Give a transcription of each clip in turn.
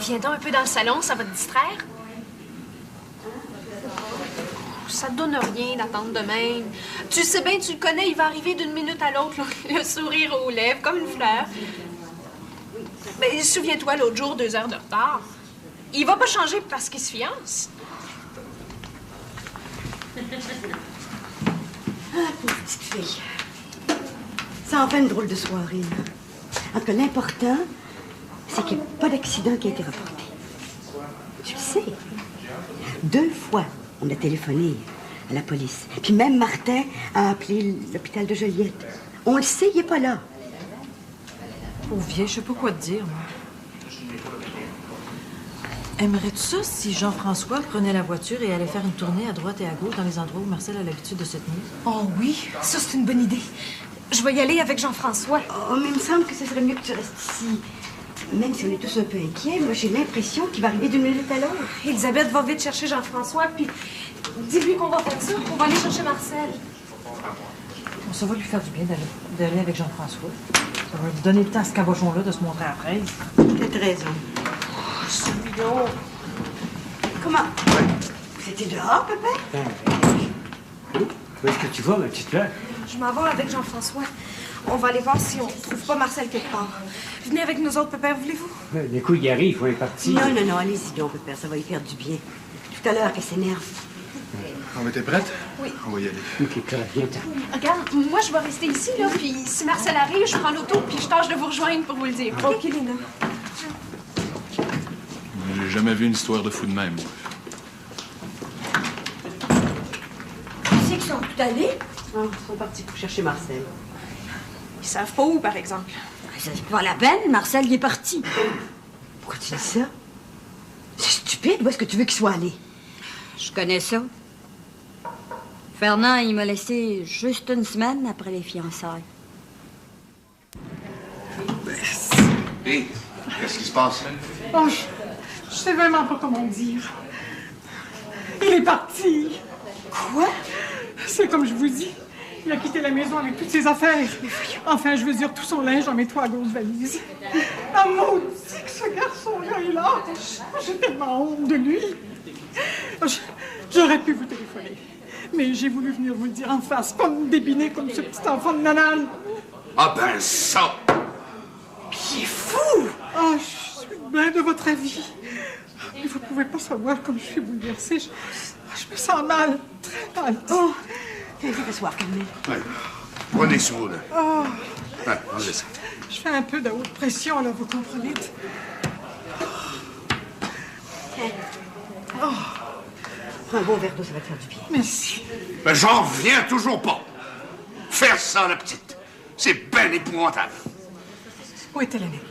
Viens donc un peu dans le salon, ça va te distraire. Ça te donne rien d'attendre de même. Tu sais bien, tu le connais, il va arriver d'une minute à l'autre, le sourire aux lèvres, comme une fleur. Mais souviens-toi, l'autre jour, 2 heures de retard. Il va pas changer parce qu'il se fiance. Ah, pauvre petite fille. C'est enfin une drôle de soirée, là. En tout cas, l'important, c'est qu'il n'y a pas d'accident qui a été rapporté. Tu le sais. 2 fois, on a téléphoné à la police. Puis même Martin a appelé l'hôpital de Joliette. On le sait, il n'est pas là. Pauvre vieille, je sais pas quoi te dire, moi. Aimerais-tu ça si Jean-François prenait la voiture et allait faire une tournée à droite et à gauche dans les endroits où Marcel a l'habitude de se tenir? Oh oui, ça c'est une bonne idée. Je vais y aller avec Jean-François. Oh, mais il me semble que ce serait mieux que tu restes ici. Même si on est tous un peu inquiets, moi j'ai l'impression qu'il va arriver d'une minute à l'autre. Elisabeth va vite chercher Jean-François, puis dis-lui qu'on va faire ça, qu'on va aller chercher Marcel. Bon, ça va lui faire du bien d'aller avec Jean-François. Ça va lui donner le temps à ce cabochon-là de se montrer après. Peut-être raison. Oh, celui-là. Comment? Vous étiez dehors, papa? Où est-ce que tu vas, ma petite fleur? Je m'en vais avec Jean-François. On va aller voir si on trouve pas Marcel quelque part. Venez avec nous autres, pépère, voulez-vous? Les coups, il arrive, il faut y partir. Non, allez-y donc, papa, ça va lui faire du bien. Tout à l'heure, qu'elle s'énerve. On était prête? Oui. On va y aller. Ok, Clara, viens-t'en. Regarde, moi je vais rester ici, là, puis si Marcel arrive, je prends l'auto, puis je tâche de vous rejoindre pour vous le dire. OK, Lina? J'ai jamais vu une histoire de fou de même. Tu sais qu'ils sont tous allés? Oh, ils sont partis pour chercher Marcel. Ils savent pas où, par exemple. C'est pas la peine, Marcel, il est parti. Pourquoi tu dis ça? C'est stupide, où est-ce que tu veux qu'il soit allé? Je connais ça. Fernand, il m'a laissé juste une semaine après les fiançailles. Hé, qu'est-ce qui se passe? Oh, je sais vraiment pas comment dire. Il est parti. Quoi? C'est comme je vous dis. Il a quitté la maison avec toutes ses affaires. Enfin, je veux dire, tout son linge en met 3 grosses valises. Ah, maudit que ce garçon-là est là. J'ai tellement honte de lui. J'aurais pu vous téléphoner. Mais j'ai voulu venir vous le dire en face, pas me débiner comme ce petit enfant de nanane. Ah ben ça! Il est fou! Oh, je suis bien de votre avis. Mais vous pouvez pas savoir comme je suis bouleversée. Je me sens mal, très mal. Oh, viens t'asseoir, calmez. Ouais. Prenez sous, là. Oh, Ouais, enlevez ça. je fais un peu de haute pression, là, vous comprenez? Prends un bon verre d'eau, ça va te faire du bien. Merci. Ben j'en reviens toujours pas. Faire ça, la petite, c'est ben épouvantable. Où était Lénique?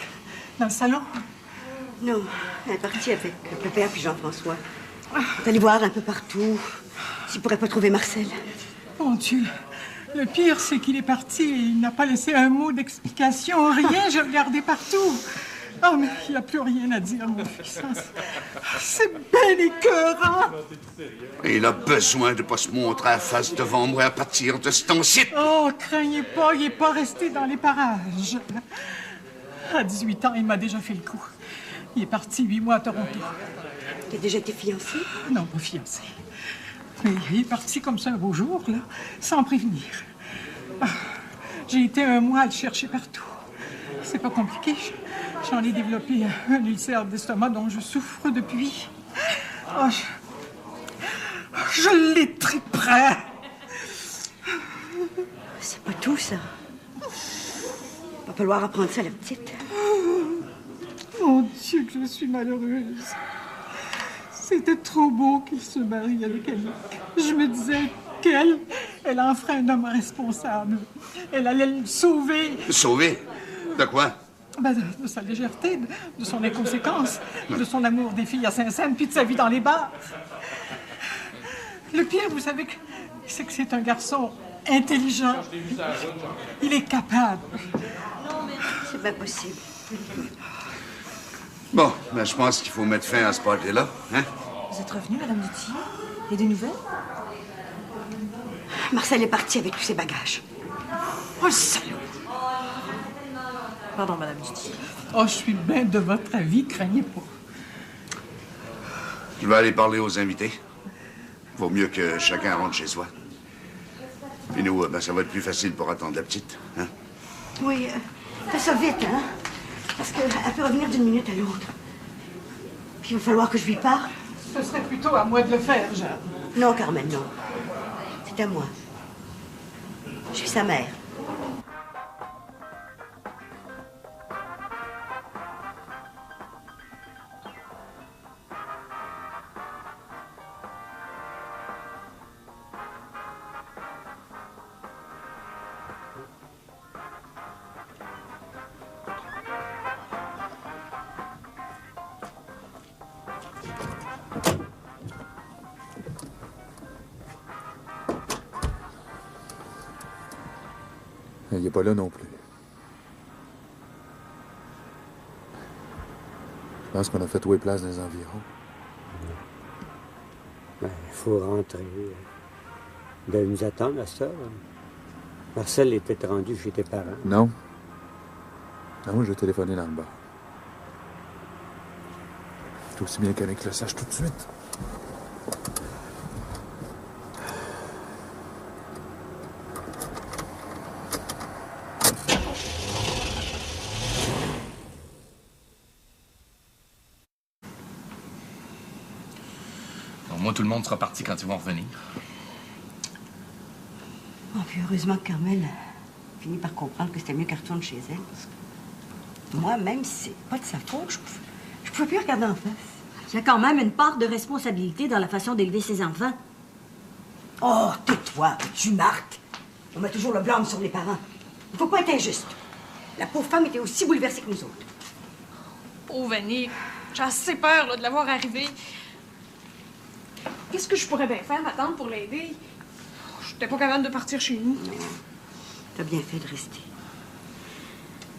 Dans le salon? Non, elle est partie avec le père puis Jean-François. On est allé voir un peu partout. S'il pourrait pas trouver Marcel. Mon Dieu, le pire, c'est qu'il est parti et il n'a pas laissé un mot d'explication, rien. J'ai regardé partout. Oh, mais il n'y a plus rien à dire, mon fils. C'est bien écœurant. Et il a besoin de pas se montrer à face devant moi à partir de ce temps-ci. Oh, craignez pas, il n'est pas resté dans les parages. À 18 ans, il m'a déjà fait le coup. Il est parti 8 mois à Toronto. Tu as déjà été fiancée? Non, pas fiancé. Mais il est parti comme ça un beau jour, là, sans prévenir. Ah, j'ai été 1 mois à le chercher partout. C'est pas compliqué. J'en ai développé un ulcère d'estomac dont je souffre depuis. Oh, je l'ai très près. C'est pas tout, ça. Va falloir apprendre ça à la petite. Mon Dieu, que je suis malheureuse. C'était trop beau qu'il se marie avec elle. Je me disais qu'elle, elle a enfreint un homme responsable. Elle allait le sauver. Sauvé? De quoi? Ben, de sa légèreté, de son inconséquence, de son amour des filles à Saint-Saëns, puis de sa vie dans les bars. Le pire, vous savez, c'est que c'est un garçon intelligent. Il est capable. C'est pas possible. Bon, ben je pense qu'il faut mettre fin à ce party-là, hein? Vous êtes revenue, Madame Dutilleux? Il y a des nouvelles? Marcel est parti avec tous ses bagages. Oh, le salaud! Pardon, Madame Dutilleux. Oh, je suis bien de votre avis, craignez pas. Je vais aller parler aux invités. Vaut mieux que chacun rentre chez soi. Puis nous, ben, ça va être plus facile pour attendre la petite, hein? Oui, fais ça vite, hein? Parce qu'elle peut revenir d'une minute à l'autre. Puis il va falloir que je lui parle. Ce serait plutôt à moi de le faire, Jeanne. Non, Carmen, non. C'est à moi. Je suis sa mère. Il n'est pas là non plus. Je pense qu'on a fait trouver place dans les environs. Il faut rentrer. Il devait nous attendre à ça. Marcel était rendu chez tes parents. Non. Non, moi, je vais téléphoner dans le bar. C'est aussi bien qu'Annick le sache tout de suite. Moi, tout le monde sera parti quand ils vont revenir. Oh, puis heureusement que Carmel a fini par comprendre que c'était mieux qu'elle retourne chez elle. Parce que moi, même si c'est pas de sa faute, je pouvais plus regarder en face. Il y a quand même une part de responsabilité dans la façon d'élever ses enfants. Oh, tais-toi, tu marques. On met toujours le blâme sur les parents. Il faut pas être injuste. La pauvre femme était aussi bouleversée que nous autres. Pauvre Annick, j'ai assez peur là, de la voir arriver. Qu'est-ce que je pourrais bien faire, ma tante, pour l'aider? Je n'étais pas capable de partir chez nous. Non, t'as bien fait de rester.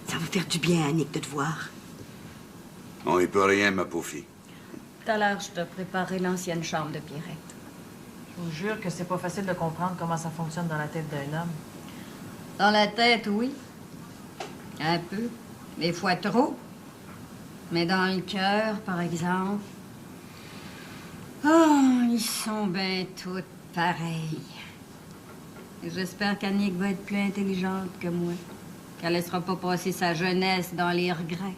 Ça va faire du bien à Annick de te voir. On y peut rien, ma pauvre fille. Tout à l'heure, je t'ai préparé l'ancienne chambre de Pierrette. Je vous jure que c'est pas facile de comprendre comment ça fonctionne dans la tête d'un homme. Dans la tête, oui. Un peu. Des fois trop. Mais dans le cœur, par exemple... Oh, ils sont bien toutes pareilles. J'espère qu'Annick va être plus intelligente que moi. Qu'elle laissera pas passer sa jeunesse dans les regrets.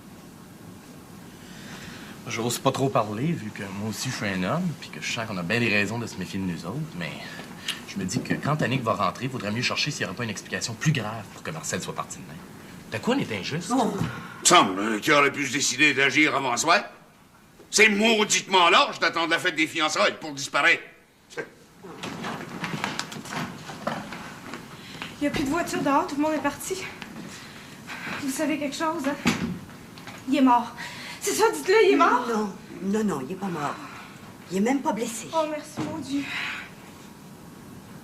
J'ose pas trop parler, vu que moi aussi je suis un homme, puis que je sens qu'on a bien des raisons de se méfier de nous autres, mais je me dis que quand Annick va rentrer, il faudrait mieux chercher s'il n'y aurait pas une explication plus grave pour que Marcel soit parti de même. De quoi on est injuste? Oh. Semble qu'il aurait pu se décider d'agir avant soi. C'est mauditement large d'attendre la fête des fiançailles pour disparaître. Il n'y a plus de voiture dehors, tout le monde est parti. Vous savez quelque chose, hein? Il est mort. C'est ça, dites-le, il est mort? Non, il est pas mort. Il est même pas blessé. Oh, merci, mon Dieu.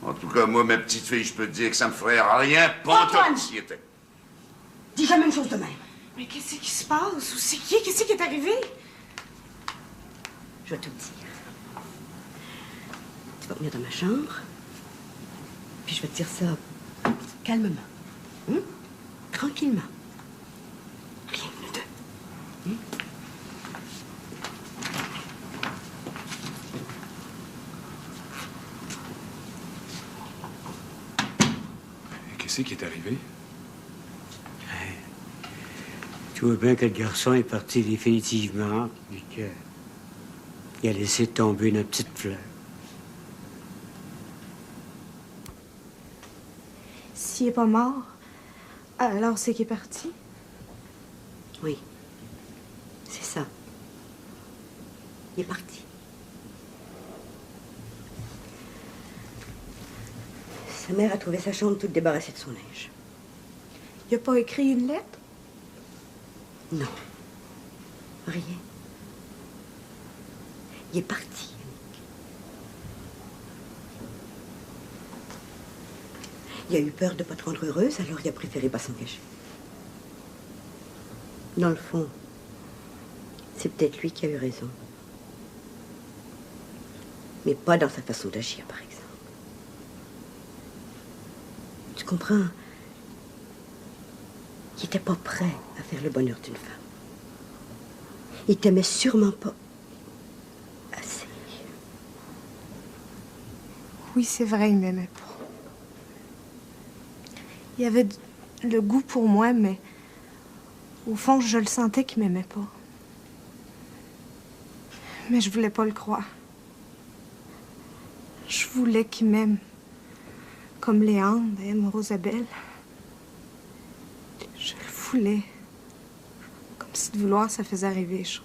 En tout cas, moi, ma petite fille, je peux te dire que ça me ferait rien pantoute s'il était. Dis jamais une chose de même. Mais qu'est-ce qui se passe? Où c'est qui? Qu'est-ce qui est arrivé? Je vais tout te dire. Tu vas venir dans ma chambre, puis je vais te dire ça calmement. Tranquillement. Rien que nous deux. Qu'est-ce qui est arrivé? Tu vois bien que le garçon est parti définitivement, puis qu'il a laissé tomber notre petite fleur. S'il est pas mort, alors c'est qu'il est parti? Oui. C'est ça. Il est parti. Sa mère a trouvé sa chambre toute débarrassée de son linge. Il a pas écrit une lettre? Non. Rien. Il est parti. Il a eu peur de ne pas te rendre heureuse, alors il a préféré pas s'engager. Dans le fond, c'est peut-être lui qui a eu raison. Mais pas dans sa façon d'agir, par exemple. Tu comprends? Il n'était pas prêt à faire le bonheur d'une femme. Il t'aimait sûrement pas assez. Oui, c'est vrai, il m'aimait pas. Il avait le goût pour moi, mais au fond, je le sentais qu'il m'aimait pas. Mais je voulais pas le croire. Je voulais qu'il m'aime comme Léandre aime Rosabelle. Je le voulais. Comme si de vouloir, ça faisait arriver les choses.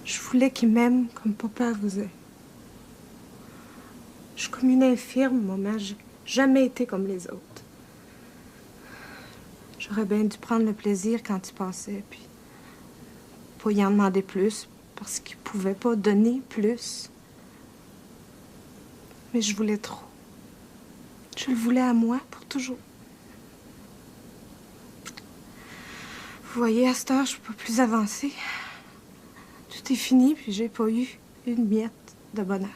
Je voulais qu'il m'aime comme papa faisait. Je suis comme une infirme, maman. J'ai jamais été comme les autres. J'aurais bien dû prendre le plaisir quand il passait, puis pas y en demander plus, parce qu'il pouvait pas donner plus. Mais je voulais trop. Je le voulais à moi pour toujours. Vous voyez, à cette heure, je peux pas plus avancer. Tout est fini, puis j'ai pas eu une miette de bonheur.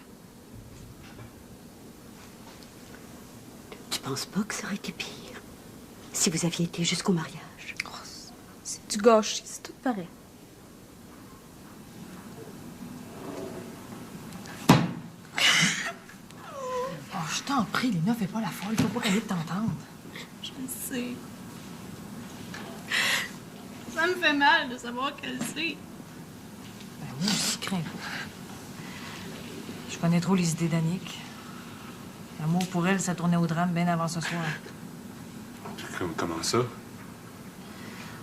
Tu penses pas que ça aurait été pire si vous aviez été jusqu'au mariage? Oh, c'est du gâchis, c'est tout pareil. Oh, je t'en prie, Léna, fais pas la folle. Faut pas qu'elle ait de t'entendre. Je le sais. Ça me fait mal de savoir qu'elle sait. Ben oui, je crains pas. Je connais trop les idées d'Annick. L'amour pour elle, ça tournait au drame bien avant ce soir. Comment ça?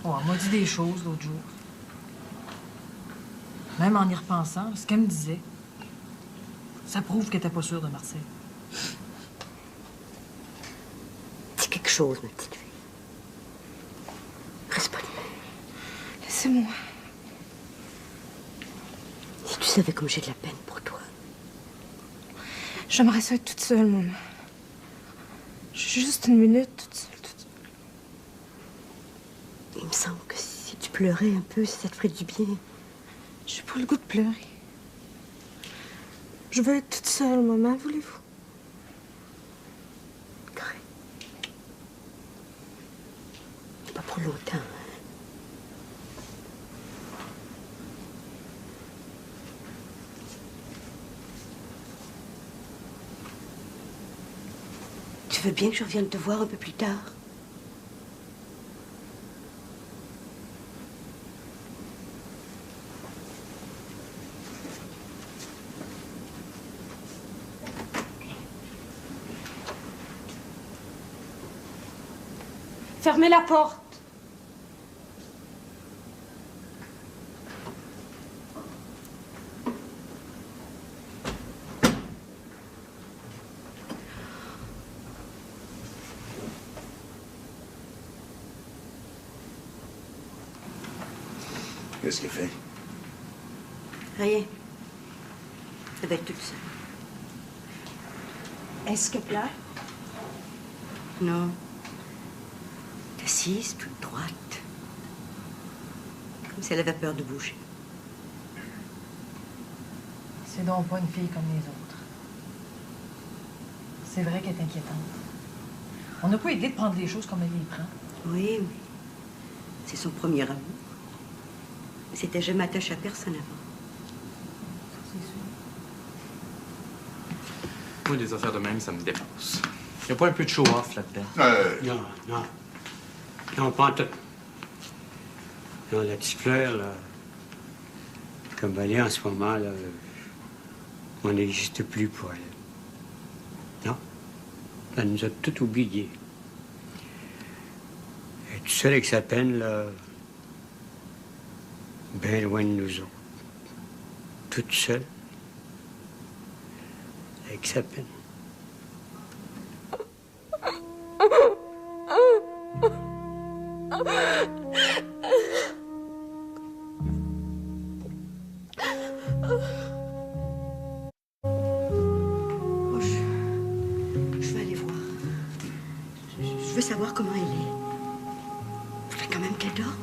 Oh, elle m'a dit des choses l'autre jour. Même en y repensant, ce qu'elle me disait, ça prouve qu'elle était pas sûre de Marcel. Dis quelque chose, ma petite fille. Reste pas de même. Laissez-moi. Si tu savais comme j'ai de la peine pour toi. J'aimerais ça être toute seule, maman. Juste une minute, toute seule, toute seule. Il me semble que si tu pleurais un peu, ça te ferait du bien. J'ai pas le goût de pleurer. Je veux être toute seule, maman, voulez-vous? Correct. Pas pour longtemps. Tu veux bien que je revienne te voir un peu plus tard? Fermez la porte. Qu'est-ce qu'il fait? Rien. Ça va être toute seule. Est-ce que pleure? Non. T'es assise, toute droite. Comme si elle avait peur de bouger. C'est donc pas une fille comme les autres. C'est vrai qu'elle est inquiétante. On n'a pas idée de prendre les choses comme elle les prend. Oui, mais c'est son premier amour. Mais c'était jamais attaché à personne avant. C'est sûr. Moi, des affaires de même, ça me dépasse. Y a pas un peu de show-off là-dedans? Non, non. Non, pas en tout. Non, la petite fleur, là, comme elle est en ce moment, là, on n'existe plus pour elle. Non. Elle nous a tout oubliés. Elle est toute seule avec sa peine, là, bien loin de nous autres. Toute seule. Avec sa peine. Oh, je vais aller voir. Je veux savoir comment elle est. Il faudrait quand même qu'elle dorme.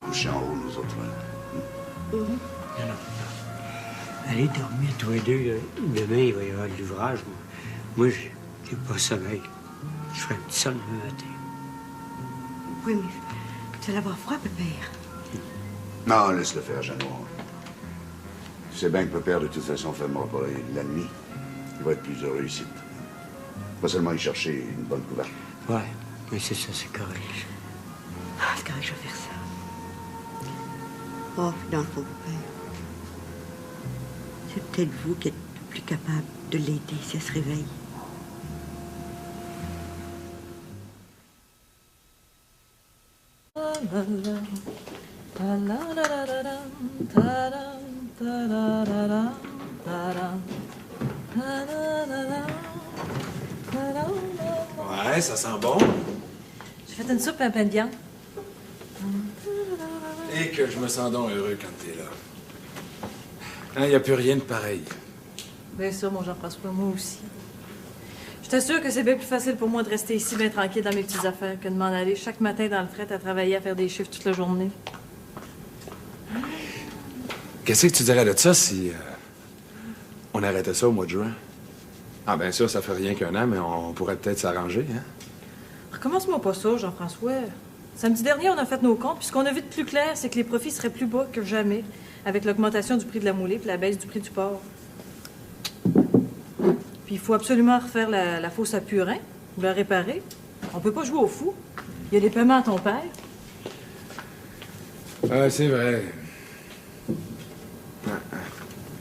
Coucher en haut, nous autres. Voilà. Non, non. Allez dormir tous les deux. Là. Demain, il va y avoir de l'ouvrage. Moi, j'ai pas sommeil. Je ferai un petit son demain matin. Oui, mais tu vas avoir froid, pépère. Non, laisse-le faire, Jeannot. Tu sais bien que pépère, de toute façon, ne fermera pas la nuit. Il va être plus heureux ici. Pas seulement y chercher une bonne couverture. Ouais, mais c'est ça, c'est correct. Ah, c'est correct, je vais faire ça. Oh, dans le fond, pépère. C'est peut-être vous qui êtes le plus capable de l'aider si elle se réveille. Ouais, ça sent bon. J'ai fait une soupe et un pain de viande. Et que je me sens donc heureux quand t'es là. Il n'y a plus rien de pareil. Bien sûr, mon Jean-François, moi aussi. Je t'assure que c'est bien plus facile pour moi de rester ici bien tranquille dans mes petites affaires que de m'en aller chaque matin dans le fret à travailler, à faire des chiffres toute la journée. Qu'est-ce que tu dirais de ça si on arrêtait ça au mois de juin? Ah, bien sûr, ça fait rien qu'un an, mais on pourrait peut-être s'arranger, hein? Recommence-moi pas ça, Jean-François. Samedi dernier, on a fait nos comptes, puis ce qu'on a vu de plus clair, c'est que les profits seraient plus bas que jamais, avec l'augmentation du prix de la moulée puis la baisse du prix du porc. Puis il faut absolument refaire la fosse à Purin, ou la réparer. On peut pas jouer au fou. Il y a des paiements à ton père. Ah, c'est vrai.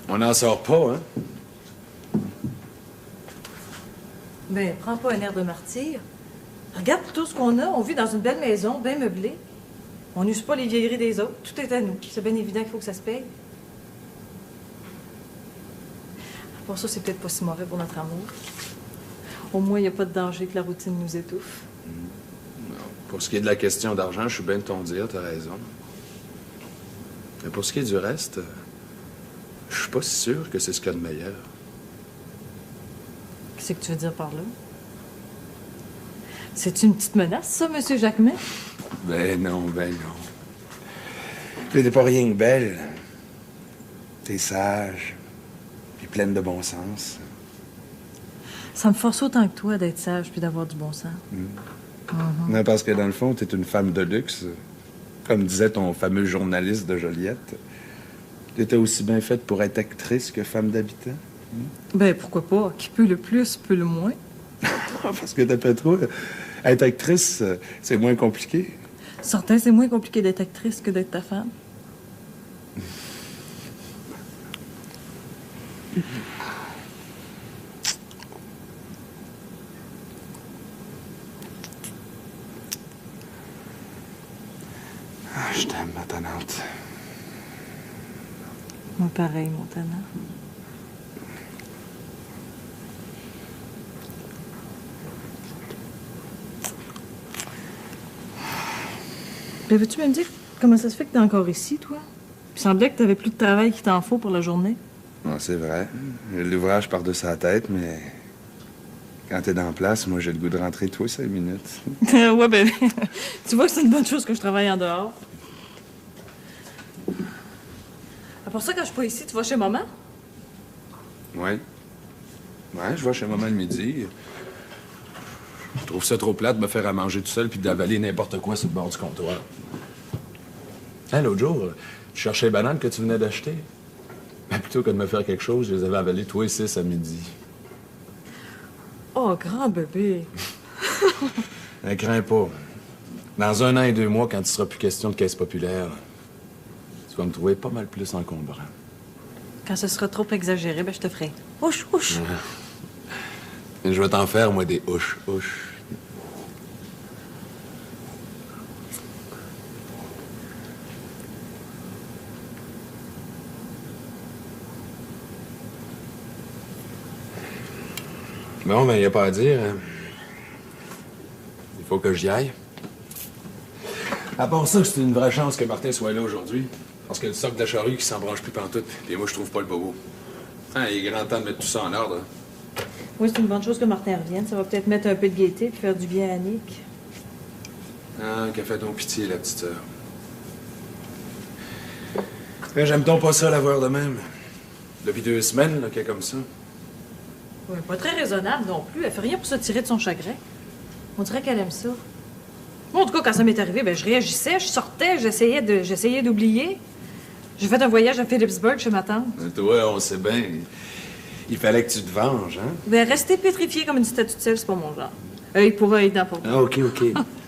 On n'en sort pas, hein? Ben, prends pas un air de martyr. Regarde tout ce qu'on a. On vit dans une belle maison, bien meublée. On n'use pas les vieilleries des autres. Tout est à nous. C'est bien évident qu'il faut que ça se paye. Pour ça, c'est peut-être pas si mauvais pour notre amour. Au moins, il n'y a pas de danger que la routine nous étouffe. Non. Pour ce qui est de la question d'argent, je suis bien de ton dire, t'as raison. Mais pour ce qui est du reste, je suis pas si sûr que c'est ce qu'il y a de meilleur. Qu'est-ce que tu veux dire par là? C'est une petite menace, ça, Monsieur Jacquemin? Ben non, ben non. Puis t'es pas rien que belle. T'es sage, puis pleine de bon sens. Ça me force autant que toi d'être sage puis d'avoir du bon sens. Non, parce que dans le fond, t'es une femme de luxe. Comme disait ton fameux journaliste de Joliette. T'étais aussi bien faite pour être actrice que femme d'habitant. Ben, pourquoi pas? Qui peut le plus, peut le moins. Parce que d'après toi, être actrice, c'est moins compliqué. Certain, c'est moins compliqué d'être actrice que d'être ta femme. Ah, je t'aime, ma tannante. Moi, pareil, mon tannant. Ben, veux-tu me dire comment ça se fait que t'es encore ici, toi? Il semblait que t'avais plus de travail qu'il t'en faut pour la journée. Non, c'est vrai. J'ai l'ouvrage par-dessus la tête, mais quand t'es dans la place, moi, j'ai le goût de rentrer, toi, 5 minutes. Ouais, ben, tu vois que c'est une bonne chose que je travaille en dehors. À part ça, quand je suis pas ici, tu vas chez maman? Ouais. Ouais, je vais chez maman le midi. Je trouve ça trop plate de me faire à manger tout seul puis d'avaler n'importe quoi sur le bord du comptoir. Hein, l'autre jour, je cherchais les bananes que tu venais d'acheter. Mais plutôt que de me faire quelque chose, je les avais avalées toi et 6 à midi. Oh, grand bébé. Ne crains pas. Dans 1 an et 2 mois, quand il sera plus question de caisse populaire, tu vas me trouver pas mal plus encombrant. Quand ce sera trop exagéré, ben, je te ferai. Ouch, ouch. Et je vais t'en faire, moi, des ouches. Bon, ben, il n'y a pas à dire. Hein. Il faut que j'y aille. À part ça, c'est une vraie chance que Martin soit là aujourd'hui. Parce que le socle de la charrue qui s'en branche plus pantoute. Et moi, je trouve pas le bobo. Hein, il est grand temps de mettre tout ça en ordre. Oui, c'est une bonne chose que Martin revienne. Ça va peut-être mettre un peu de gaieté puis faire du bien à Annick. Ah, qu'a fait donc pitié, la petite sœur. Mais j'aime donc pas ça, la voir de même. Depuis 2 semaines, là, qu'elle est comme ça. Ouais, pas très raisonnable non plus. Elle fait rien pour se tirer de son chagrin. On dirait qu'elle aime ça. Moi, en tout cas, quand ça m'est arrivé, ben, je réagissais, je sortais, j'essayais d'oublier. J'ai fait un voyage à Phillipsburg chez ma tante. Toi, on sait bien. Il fallait que tu te venges, hein? Ben, rester pétrifiée comme une statue de sel, c'est pas mon genre. Œil pour œil, dent pour dent. Ah, OK.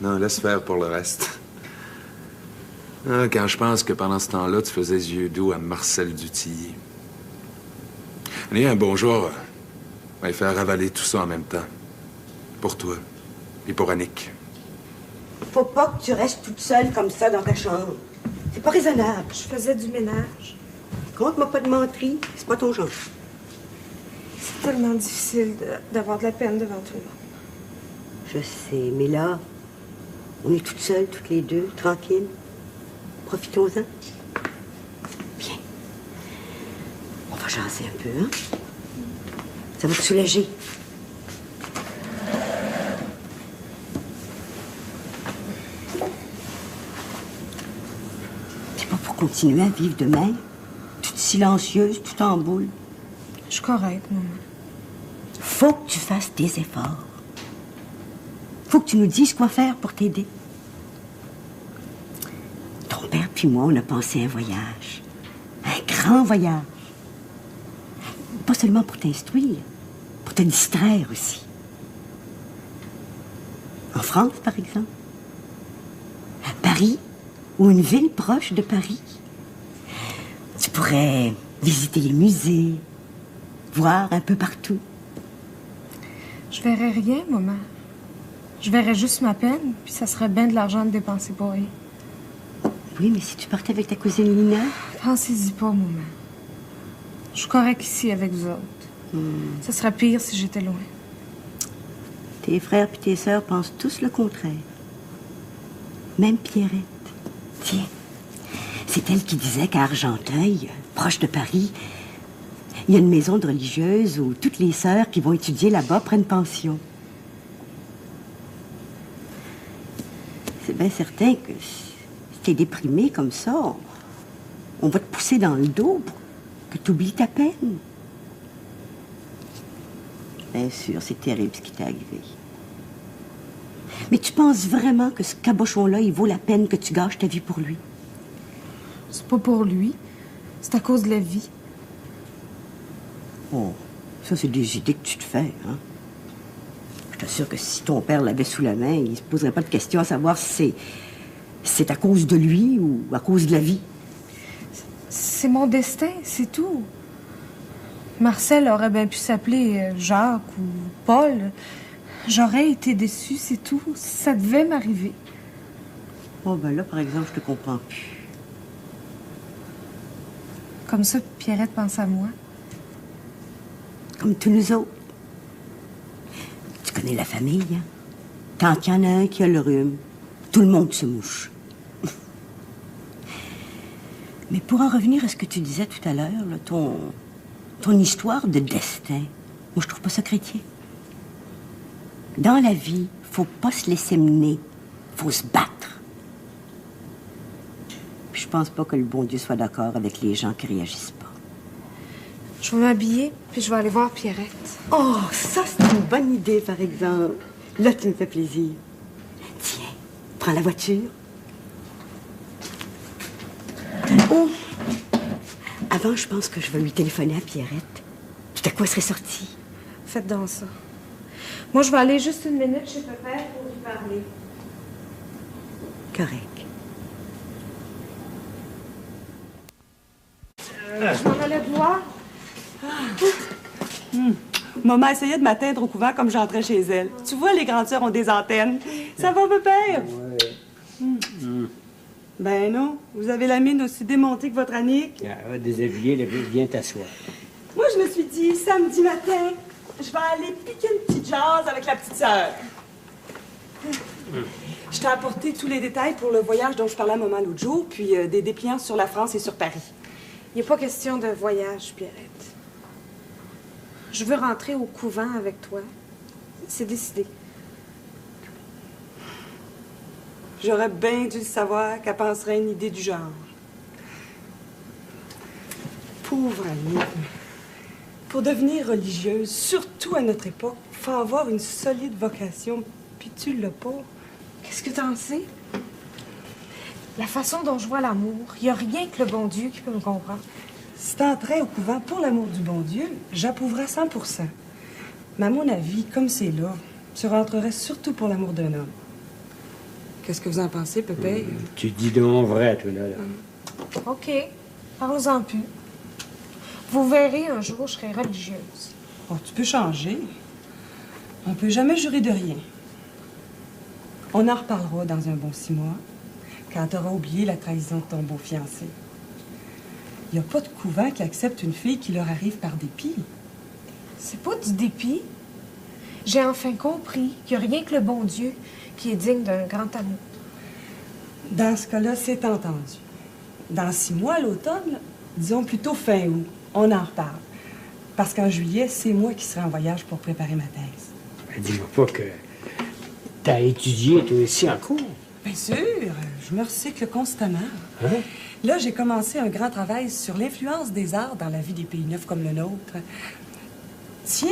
Non, laisse faire pour le reste. Ah, quand je pense que pendant ce temps-là, tu faisais yeux doux à Marcel Dutillier. Allez, un bonjour. On va faire avaler tout ça en même temps. Pour toi. Et pour Annick. Faut pas que tu restes toute seule comme ça dans ta chambre. C'est pas raisonnable. Je faisais du ménage. Compte-moi pas de menterie, c'est pas ton genre. C'est tellement difficile d'avoir de la peine devant tout le monde. Je sais, mais là, on est toutes seules, toutes les deux, tranquilles. Profitons-en. Bien. On va jaser un peu, hein? Ça va te soulager. C'est pas pour continuer à vivre de même, toute silencieuse, tout en boule. Je suis correcte, maman. Faut que tu fasses des efforts. Faut que tu nous dises quoi faire pour t'aider. Ton père puis moi, on a pensé à un voyage. Un grand voyage. Pas seulement pour t'instruire, pour te distraire aussi. En France, par exemple. À Paris, ou une ville proche de Paris. Tu pourrais visiter les musées, voir un peu partout. Je verrais rien, maman. Je verrais juste ma peine, puis ça serait bien de l'argent de dépenser pour rien. Oui, mais si tu partais avec ta cousine Lina... Pensez-y pas, maman. Je suis correcte ici avec vous autres. Ça serait pire si j'étais loin. Tes frères et tes sœurs pensent tous le contraire. Même Pierrette. Tiens, c'est elle qui disait qu'à Argenteuil, proche de Paris, il y a une maison de religieuses où toutes les sœurs qui vont étudier là-bas prennent pension. C'est bien certain que si t'es déprimé comme ça, on va te pousser dans le dos pour que tu oublies ta peine. Bien sûr, c'est terrible ce qui t'est arrivé. Mais tu penses vraiment que ce cabochon-là, il vaut la peine que tu gâches ta vie pour lui? C'est pas pour lui. C'est à cause de la vie. Oh, ça, c'est des idées que tu te fais, hein? Je t'assure que si ton père l'avait sous la main, il se poserait pas de question à savoir si c'est à cause de lui ou à cause de la vie. C'est mon destin, c'est tout. Marcel aurait bien pu s'appeler Jacques ou Paul. J'aurais été déçue, c'est tout. Ça devait m'arriver. Oh, ben là, par exemple, je te comprends plus. Comme ça, Pierrette pense à moi. Comme tous nous autres. Tu connais la famille, hein? Quand il y en a un qui a le rhume, tout le monde se mouche. Mais pour en revenir à ce que tu disais tout à l'heure, là, ton histoire de destin, moi, je trouve pas ça chrétien. Dans la vie, faut pas se laisser mener. Faut se battre. Puis je pense pas que le bon Dieu soit d'accord avec les gens qui réagissent pas. Je vais m'habiller, puis je vais aller voir Pierrette. Oh, ça, c'est une bonne idée, par exemple. Là, tu me fais plaisir. Tiens, prends la voiture. Oh! Avant, je pense que je vais lui téléphoner à Pierrette. Tout à coup, elle serait sortie. Faites donc ça. Moi, je vais aller juste une minute chez Pépère pour lui parler. Correct. Je m'en allais boire. Maman essayait de m'atteindre au couvent comme j'entrais chez elle. Tu vois, les grandes sœurs ont des antennes. Ça va, Pépère? Ben non, vous avez la mine aussi démontée que votre Annick. Ah, déshabillé, viens t'asseoir. Moi, je me suis dit, samedi matin, je vais aller piquer une petite jase avec la petite sœur. Je t'ai apporté tous les détails pour le voyage dont je parlais à maman l'autre jour, puis des dépliants sur la France et sur Paris. Il n'y a pas question de voyage, Pierrette. Je veux rentrer au couvent avec toi. C'est décidé. J'aurais bien dû le savoir qu'elle penserait une idée du genre. Pauvre Annick. Pour devenir religieuse, surtout à notre époque, faut avoir une solide vocation, puis tu l'as pas. Qu'est-ce que t'en sais? La façon dont je vois l'amour, il n'y a rien que le bon Dieu qui peut me comprendre. Si t'entrais au couvent pour l'amour du bon Dieu, j'approuverais 100%. Mais à mon avis, comme c'est là, tu rentrerais surtout pour l'amour d'un homme. Qu'est-ce que vous en pensez, Pépé? Tu dis donc vrai, toi, là. OK. Parlons-en plus. Vous verrez, un jour, je serai religieuse. Oh, tu peux changer. On peut jamais jurer de rien. On en reparlera dans un bon 6 mois, quand t'auras oublié la trahison de ton beau fiancé. Il n'y a pas de couvent qui accepte une fille qui leur arrive par dépit. C'est pas du dépit. J'ai enfin compris qu'il n'y a rien que le bon Dieu qui est digne d'un grand amour. Dans ce cas-là, c'est entendu. Dans 6 mois, l'automne, disons plutôt fin août, on en reparle. Parce qu'en juillet, c'est moi qui serai en voyage pour préparer ma thèse. Dis-moi pas que t'as étudié, toi aussi, en cours. Bien sûr, je me recycle constamment. Hein? Là, j'ai commencé un grand travail sur l'influence des arts dans la vie des pays neufs comme le nôtre. Tiens,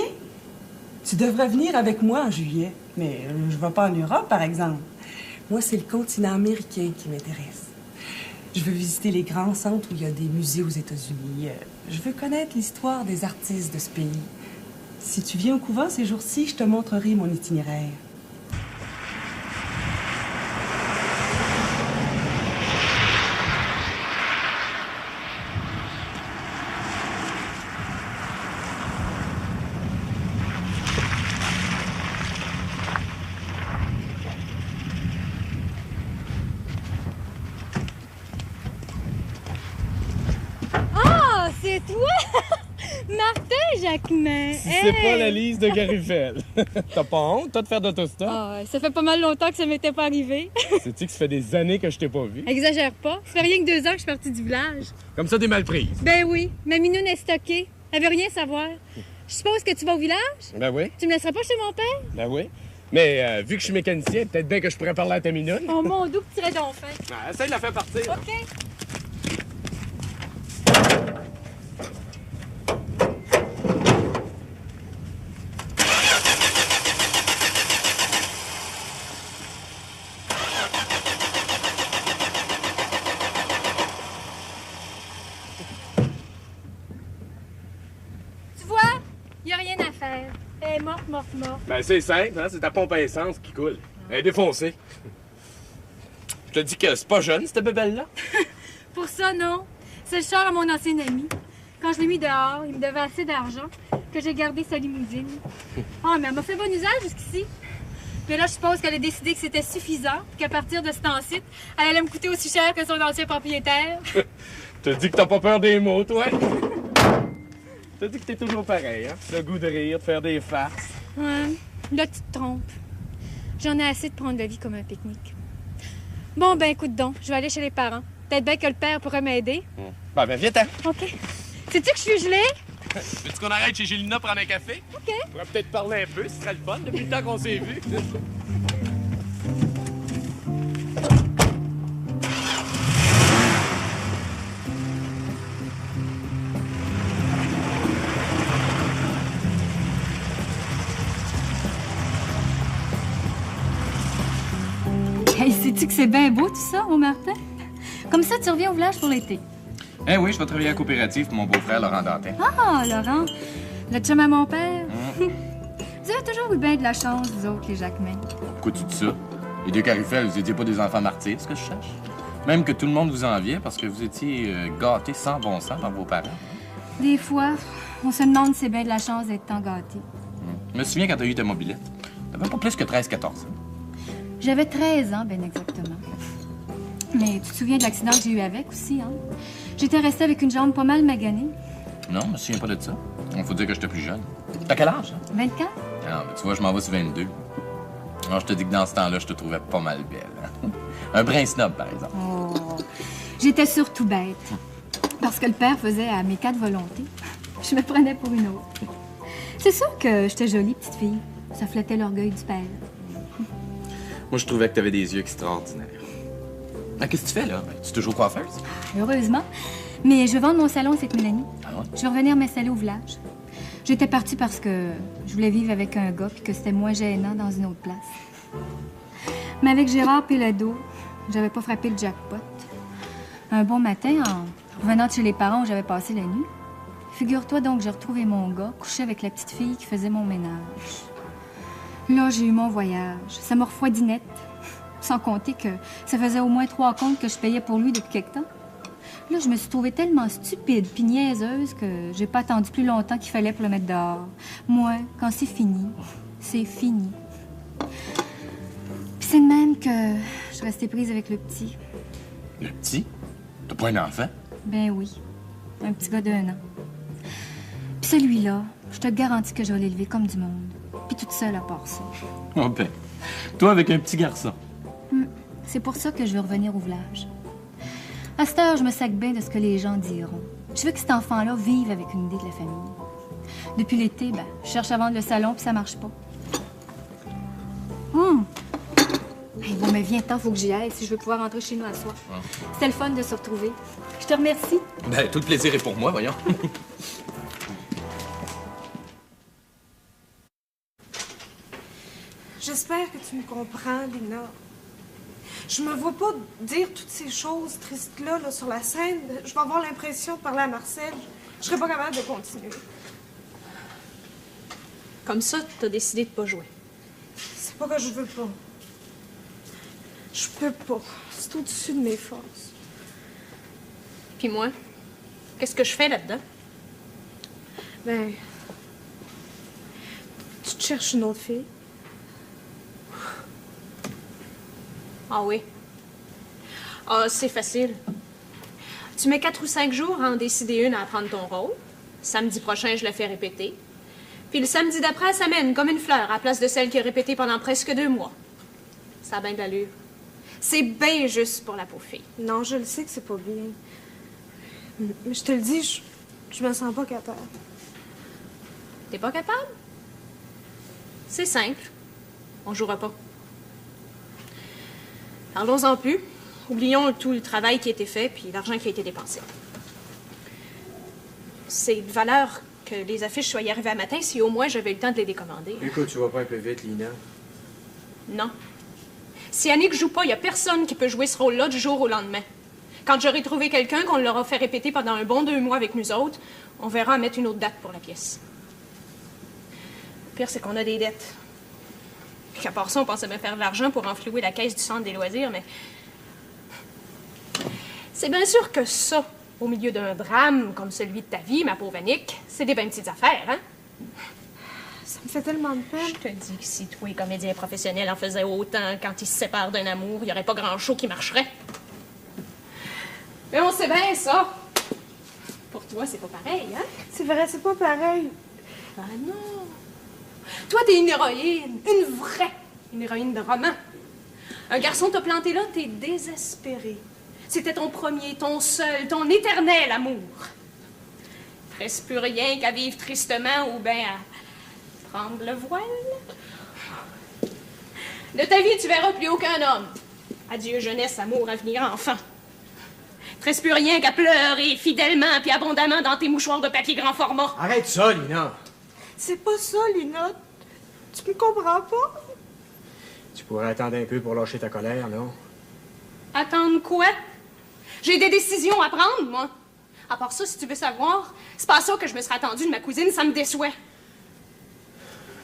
tu devrais venir avec moi en juillet. Mais je ne vais pas en Europe, par exemple. Moi, c'est le continent américain qui m'intéresse. Je veux visiter les grands centres où il y a des musées aux États-Unis. Je veux connaître l'histoire des artistes de ce pays. Si tu viens au couvent ces jours-ci, je te montrerai mon itinéraire. C'est toi? Martin Jacquemin! Si c'est pas la Lise de Garifel. T'as pas honte, toi, de faire d'autostop? Ah, ça fait pas mal longtemps que ça m'était pas arrivé. Sais-tu que ça fait des années que je t'ai pas vu? Exagère pas. Ça fait rien que 2 ans que je suis partie du village. Comme ça, t'es mal prise. Ben oui, ma minoune est stockée. Elle veut rien savoir. Je suppose que tu vas au village? Ben oui. Tu me laisseras pas chez mon père? Ben oui. Mais vu que je suis mécanicien, peut-être bien que je pourrais parler à ta minoune. Oh mon doux petit raidon fin. Ah, essaye de la faire partir. OK. Y a rien à faire. Elle est morte. Ben c'est simple, hein? C'est ta pompe à essence qui coule. Elle est défoncée. Je te dis que c'est pas jeune, cette bébelle-là. Pour ça, non. C'est le char à mon ancien ami. Quand je l'ai mis dehors, il me devait assez d'argent que j'ai gardé sa limousine. Ah, mais elle m'a fait bon usage jusqu'ici. Puis là, je suppose qu'elle a décidé que c'était suffisant, qu'à partir de ce temps-ci, elle allait me coûter aussi cher que son ancien propriétaire. Je te dis que t'as pas peur des mots, toi. Je te dis que t'es toujours pareil, hein? Le goût de rire, de faire des farces. Ouais, là, tu te trompes. J'en ai assez de prendre la vie comme un pique-nique. Bon, ben, écoute donc, je vais aller chez les parents. Peut-être bien que le père pourrait m'aider. Ben, viens-t'en. OK. Sais-tu que je suis gelée? Veux-tu qu'on arrête chez Gélina prendre un café? OK. On pourrait peut-être parler un peu, ce serait le fun depuis le temps qu'on s'est vus. Hey, sais-tu que c'est bien beau tout ça, au Martin? Comme ça, tu reviens au village pour l'été. Eh oui, je vais travailler à la coopérative pour mon beau-frère Laurent Dantin. Ah, Laurent, le chum à mon père. Vous avez toujours eu bien de la chance, vous autres, les Jacquemin. Pourquoi tu dis ça? Les deux Carifel, vous étiez pas des enfants martyrs, ce que je cherche. Même que tout le monde vous enviait parce que vous étiez gâtés sans bon sens par vos parents. Des fois, on se demande si c'est bien de la chance d'être tant gâté. Je me souviens quand t'as eu ta mobilette. T'avais pas plus que 13-14 ans. J'avais 13 ans, ben exactement. Mais tu te souviens de l'accident que j'ai eu avec aussi, hein? J'étais restée avec une jambe pas mal maganée. Non, je me souviens pas de ça. Il faut dire que j'étais plus jeune. T'as quel âge, hein? 24? Non, mais tu vois, je m'en vais sur 22. Alors, je te dis que dans ce temps-là, je te trouvais pas mal belle. Hein? Un brin snob, par exemple. Oh, j'étais surtout bête. Parce que le père faisait à mes 4 volontés. Je me prenais pour une autre. C'est sûr que j'étais jolie, petite fille. Ça flattait l'orgueil du père. Moi, je trouvais que t'avais des yeux extraordinaires. Ah, qu'est-ce que tu fais, là? Tu es toujours coiffeuse? Heureusement. Mais je vais vendre mon salon à cette Mélanie. Ah ouais? Je vais revenir m'installer au village. J'étais partie parce que je voulais vivre avec un gars puis que c'était moins gênant dans une autre place. Mais avec Gérard Péladeau, j'avais pas frappé le jackpot. Un bon matin, en revenant de chez les parents où j'avais passé la nuit, figure-toi donc que j'ai retrouvé mon gars couché avec la petite fille qui faisait mon ménage. Là, j'ai eu mon voyage. Ça m'a refroidi net. Sans compter que ça faisait au moins 3 comptes que je payais pour lui depuis quelque temps. Là, je me suis trouvée tellement stupide puis niaiseuse que j'ai pas attendu plus longtemps qu'il fallait pour le mettre dehors. Moi, quand c'est fini, c'est fini. Puis c'est de même que je suis restée prise avec le petit. Le petit? T'as pas un enfant? Ben oui, un petit gars d'1 an. Puis celui-là, je te garantis que je vais l'élever comme du monde. Puis toute seule à part ça. Oh ben, toi avec un petit garçon. C'est pour ça que je veux revenir au village. À cette heure, je me sac bien de ce que les gens diront. Je veux que cet enfant-là vive avec une idée de la famille. Depuis l'été, ben, je cherche à vendre le salon puis ça marche pas. Hey, bon, mais viens-t'en, faut que j'y aille si je veux pouvoir rentrer chez nous à soir. C'était le fun de se retrouver. Je te remercie. Ben, tout le plaisir est pour moi, voyons. J'espère que tu me comprends, Lina. Je me vois pas dire toutes ces choses tristes-là là, sur la scène. Je vais avoir l'impression de parler à Marcel. Je serai pas capable de continuer. Comme ça, t'as décidé de pas jouer. C'est pas que je veux pas. Je peux pas. C'est au-dessus de mes forces. Puis moi, qu'est-ce que je fais là-dedans? Ben... Tu te cherches une autre fille? Ah oui. Ah, c'est facile. Tu mets 4 ou 5 jours à en décider une à apprendre ton rôle. Samedi prochain, je le fais répéter. Puis le samedi d'après, elle s'amène comme une fleur à la place de celle qui a répété pendant presque 2 mois. Ça a bien de l'allure. C'est bien juste pour la pauvre fille. Non, je le sais que c'est pas bien. Mais je te le dis, je me sens pas capable. T'es pas capable? C'est simple. On jouera pas. Parlons-en plus. Oublions tout le travail qui a été fait puis l'argent qui a été dépensé. C'est de valeur que les affiches soient y arrivées à matin si au moins j'avais eu le temps de les décommander. Écoute, tu vas pas un peu vite, Lina. Non. Si Annick joue pas, il y a personne qui peut jouer ce rôle-là du jour au lendemain. Quand j'aurai trouvé quelqu'un qu'on leur a fait répéter pendant un bon 2 mois avec nous autres, on verra à mettre une autre date pour la pièce. Le pire, c'est qu'on a des dettes. Puis à part ça, on pensait bien faire de l'argent pour enflouer la caisse du centre des loisirs, mais... C'est bien sûr que ça, au milieu d'un drame comme celui de ta vie, ma pauvre Annick, c'est des bien petites affaires, hein? Ça me fait tellement de peine. Je te dis que si tous les comédiens professionnels en faisaient autant quand ils se séparent d'un amour, il n'y aurait pas grand show qui marcherait. Mais on sait bien ça. Pour toi, c'est pas pareil, hein? C'est vrai, c'est pas pareil. Ah non. Toi, t'es une héroïne, une vraie, une héroïne de roman. Un garçon t'a planté là, t'es désespéré. C'était ton premier, ton seul, ton éternel amour. Reste plus rien qu'à vivre tristement ou bien à prendre le voile. De ta vie, tu verras plus aucun homme. Adieu jeunesse, amour, avenir, enfant. Reste plus rien qu'à pleurer fidèlement puis abondamment dans tes mouchoirs de papier grand format. Arrête ça, Lina. C'est pas ça, Lina. Tu me comprends pas? Tu pourrais attendre un peu pour lâcher ta colère, non? Attendre quoi? J'ai des décisions à prendre, moi. À part ça, si tu veux savoir, c'est pas ça que je me serais attendue de ma cousine, ça me déçoit.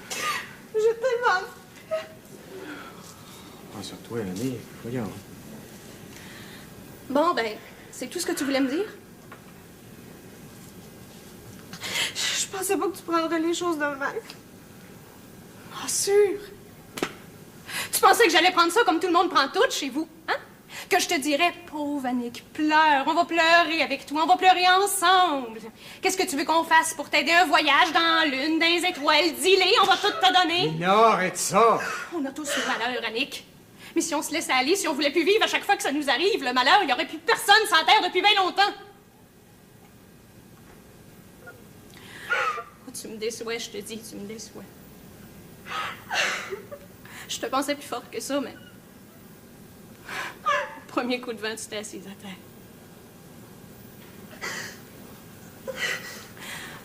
J'ai tellement... Prends sur toi, Annie. Voyons. Bon, ben, c'est tout ce que tu voulais me dire? Je pensais pas que tu prendrais les choses de même. Ah, sûr. Tu pensais que j'allais prendre ça comme tout le monde prend tout chez vous, hein? Que je te dirais, pauvre Annick, pleure, on va pleurer avec toi, on va pleurer ensemble. Qu'est-ce que tu veux qu'on fasse pour t'aider un voyage dans la lune, dans les étoiles? Dis-les, on va tout te donner. Non, arrête ça! On a tous le malheur, Annick. Mais si on se laisse aller, si on voulait plus vivre à chaque fois que ça nous arrive, le malheur, il n'y aurait plus personne sur la terre depuis bien longtemps. Oh, tu me déçois, je te dis, tu me déçois. Je te pensais plus forte que ça, mais... Au premier coup de vent, tu t'es assise à terre.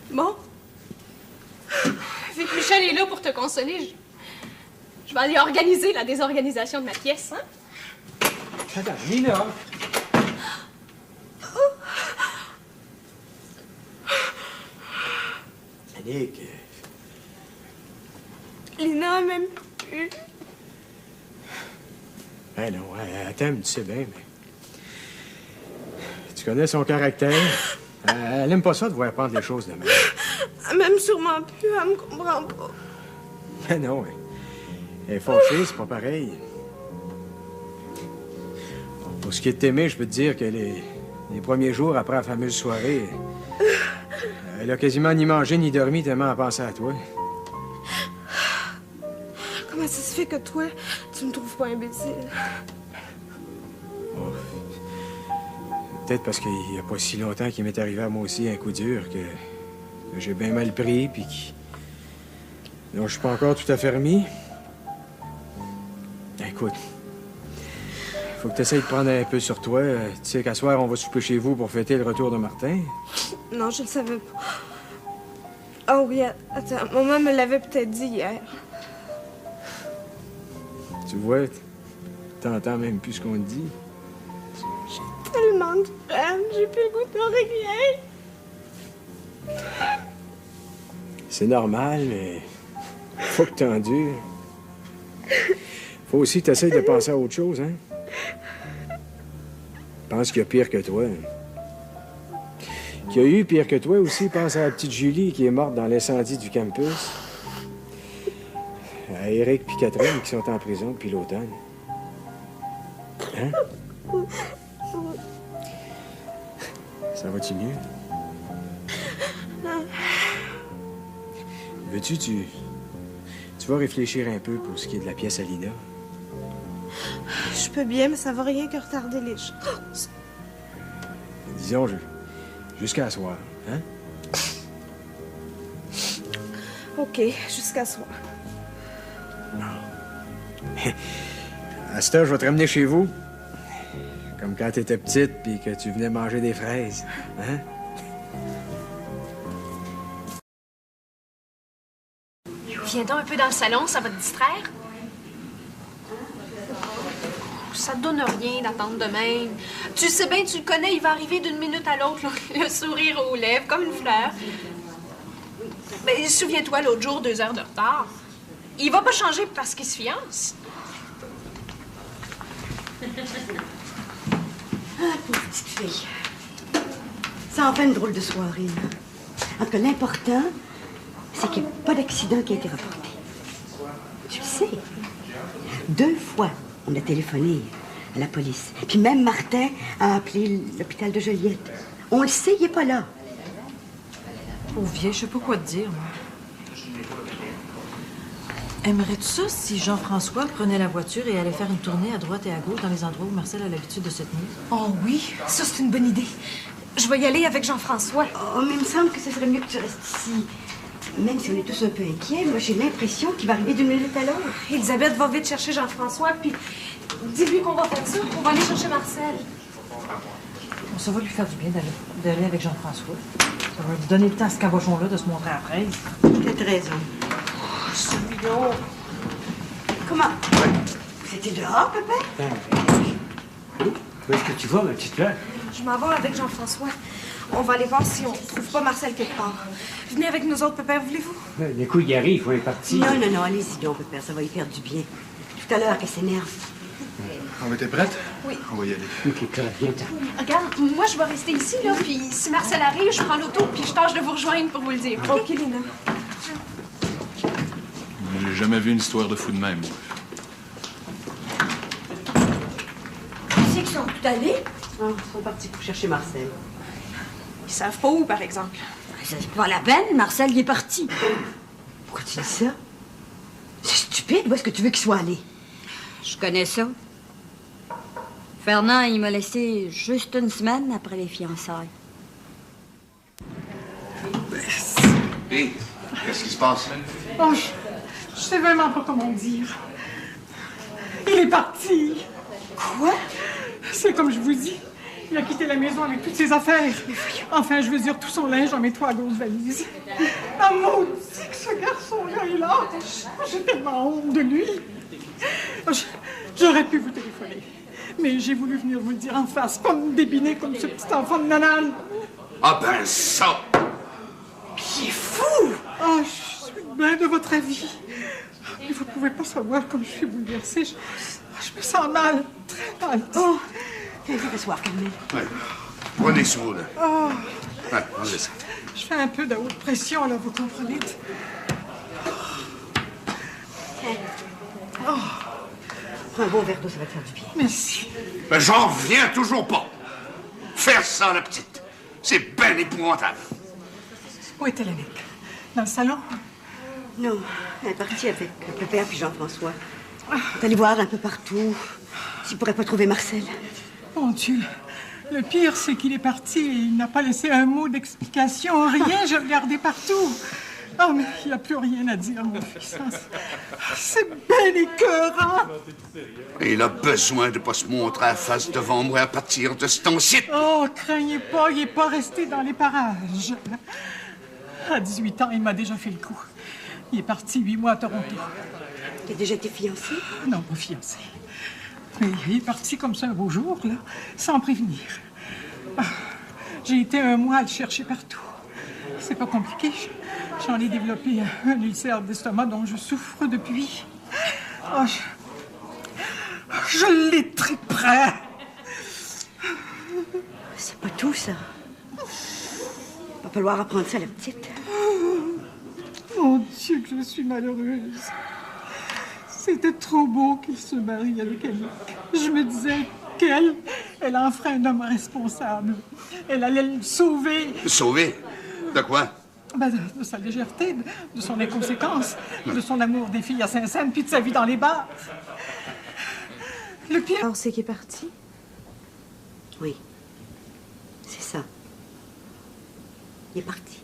Bon. pour te consoler, je vais aller organiser la désorganisation de ma pièce, hein? Attends, Lina! Annick... Lina m'aime plus. Ben non, attends, tu sais bien, mais... Tu connais son caractère. Elle aime pas ça de voir prendre les choses de même. Elle m'aime sûrement plus, elle me comprend pas. Ben non, elle est fâchée, c'est pas pareil. Pour ce qui est de t'aimer, je peux te dire que les premiers jours après la fameuse soirée, elle a quasiment ni mangé ni dormi tellement elle pensait à toi. Comment ça se fait que toi, tu me trouves pas imbécile? Oh. Peut-être parce qu'il n'y a pas si longtemps qu'il m'est arrivé à moi aussi un coup dur que j'ai bien mal pris, puis que... Donc, je suis pas encore tout à fait remis. Écoute, faut que tu essayes de prendre un peu sur toi. Tu sais qu'à soir, on va souper chez vous pour fêter le retour de Martin. Non, je le savais pas. Oh oui, attends, maman me l'avait peut-être dit hier. Tu vois, t'entends même plus ce qu'on te dit. Tellement de peine, j'ai plus le goût de rien. C'est normal, mais faut que t'endures. Faut aussi que t'essayes de penser à autre chose, hein? Pense qu'il y a pire que toi. Qu'il y a eu pire que toi aussi, pense à la petite Julie qui est morte dans l'incendie du campus. À Eric et Catherine qui sont en prison depuis l'automne. Hein? Ça va-tu mieux? Veux-tu, tu vas réfléchir un peu pour ce qui est de la pièce à Lina? Je peux bien, mais ça va rien que retarder les choses. Disons, jusqu'à soir, hein? OK, jusqu'à soir. À cette heure, je vais te ramener chez vous. Comme quand t'étais petite puis que tu venais manger des fraises. Hein? Viens donc un peu dans le salon, ça va te distraire. Ça te donne rien d'attendre de même. Tu sais bien, tu le connais, il va arriver d'une minute à l'autre, le sourire aux lèvres, comme une fleur. Mais souviens-toi, l'autre jour, 2 heures de retard. Il va pas changer parce qu'il se fiance. Ah, pauvre petite fille. Ça en fait une drôle de soirée, là. En tout cas, l'important, c'est qu'il n'y a pas d'accident qui a été rapporté. Tu le sais. 2 fois, on a téléphoné à la police. Puis même Martin a appelé l'hôpital de Joliette. On le sait, il n'est pas là. Pauvre vieille, je sais pas quoi te dire, moi. Aimerais-tu ça si Jean-François prenait la voiture et allait faire une tournée à droite et à gauche dans les endroits où Marcel a l'habitude de se tenir? Oh oui, ça c'est une bonne idée. Je vais y aller avec Jean-François. Oh, mais il me semble que ce serait mieux que tu restes ici. Même si on est tous un peu inquiets, moi j'ai l'impression qu'il va arriver d'une minute à l'autre. Elisabeth va vite chercher Jean-François, puis dis-lui qu'on va faire ça. On va aller chercher Marcel. Bon, ça va lui faire du bien d'aller avec Jean-François. Ça va lui donner le temps à ce cabochon-là de se montrer après. Peut-être raison. Oh, celui-là! Comment? C'était dehors, papa? Où est-ce que tu vas, ma petite fleur? Je m'en vais avec Jean-François. On va aller voir si on trouve pas Marcel quelque part. Venez avec nous autres, papa, voulez-vous? Les coups y arrivent, il faut partir. Non, non, non, allez-y donc, papa, ça va y faire du bien. Tout à l'heure, qu'elle s'énerve. On était prête? Oui. On va y aller. OK, Claire, viens-t'en. Regarde, moi, je vais rester ici, là, puis si Marcel arrive, je prends l'auto, puis je tâche de vous rejoindre pour vous le dire. OK, Lina. J'ai jamais vu une histoire de fou de même, moi. Tu sais qu'ils sont tous allés? Ah, ils sont partis pour chercher Marcel. Ils savent pas où, par exemple. C'est pas la peine, Marcel, il est parti. Pourquoi tu dis ça? C'est stupide, où est-ce que tu veux qu'il soit allé? Je connais ça. Fernand, il m'a laissé juste une semaine après les fiançailles. Hé, qu'est-ce qui se passe? Oh, je sais vraiment pas comment dire. Il est parti. Quoi? C'est comme je vous dis. Il a quitté la maison avec toutes ses affaires. Enfin, je veux dire, tout son linge en met trois grosses valises. Ah, maudit que ce garçon-là est là. J'ai tellement honte de lui. J'aurais pu vous téléphoner. Mais j'ai voulu venir vous le dire en face, pas me débiner comme ce petit enfant de nanane. Ah ben ça! Il est fou! Ah, je suis bien de votre avis. Mais vous pouvez pas savoir comme je suis bouleversée. Je me sens mal, très mal. Oh, il faut s'asseoir, calmez. Ouais. Prenez sous, là. Oh, Ouais, enlevez ça. je fais un peu de haute pression, là, vous comprenez? Oh, Prends un bon verre d'eau, ça va te faire du bien. merci. Ben, j'en reviens toujours pas. Faire ça, la petite, c'est ben épouvantable. Où était l'Annick? Dans le salon? Non, elle est partie avec le père puis Jean-François. Elle est allée voir un peu partout. S'il pourrait pas trouver Marcel. Mon Dieu, le pire, c'est qu'il est parti et il n'a pas laissé un mot d'explication, rien. J'ai regardé partout. Oh, mais il n'y a plus rien à dire, mon fils. C'est bien écœurant. Et il a besoin de pas se montrer à face devant moi à partir de ce temps-ci. Oh, craignez pas, il n'est pas resté dans les parages. À 18 ans, il m'a déjà fait le coup. Il est parti 8 mois à Toronto. Tu as déjà été fiancé? Non, pas fiancé. Mais il est parti comme ça un beau jour, là, sans prévenir. Ah, j'ai été un mois à le chercher partout. C'est pas compliqué. J'en ai développé un ulcère d'estomac dont je souffre depuis. Oh, je l'ai très près. C'est pas tout, ça. Va falloir apprendre ça à la petite. Mon Dieu, que je suis malheureuse. C'était trop beau qu'il se marie avec Annick. Je me disais qu'elle, elle a enfreint un homme responsable. Elle allait le sauver. Sauver? De quoi? Ben, de sa légèreté, de son inconséquence, de son amour des filles à Saint-Saëns, puis de sa vie dans les bars. Le pire... Alors, c'est qu'il est parti? Oui, c'est ça. Il est parti.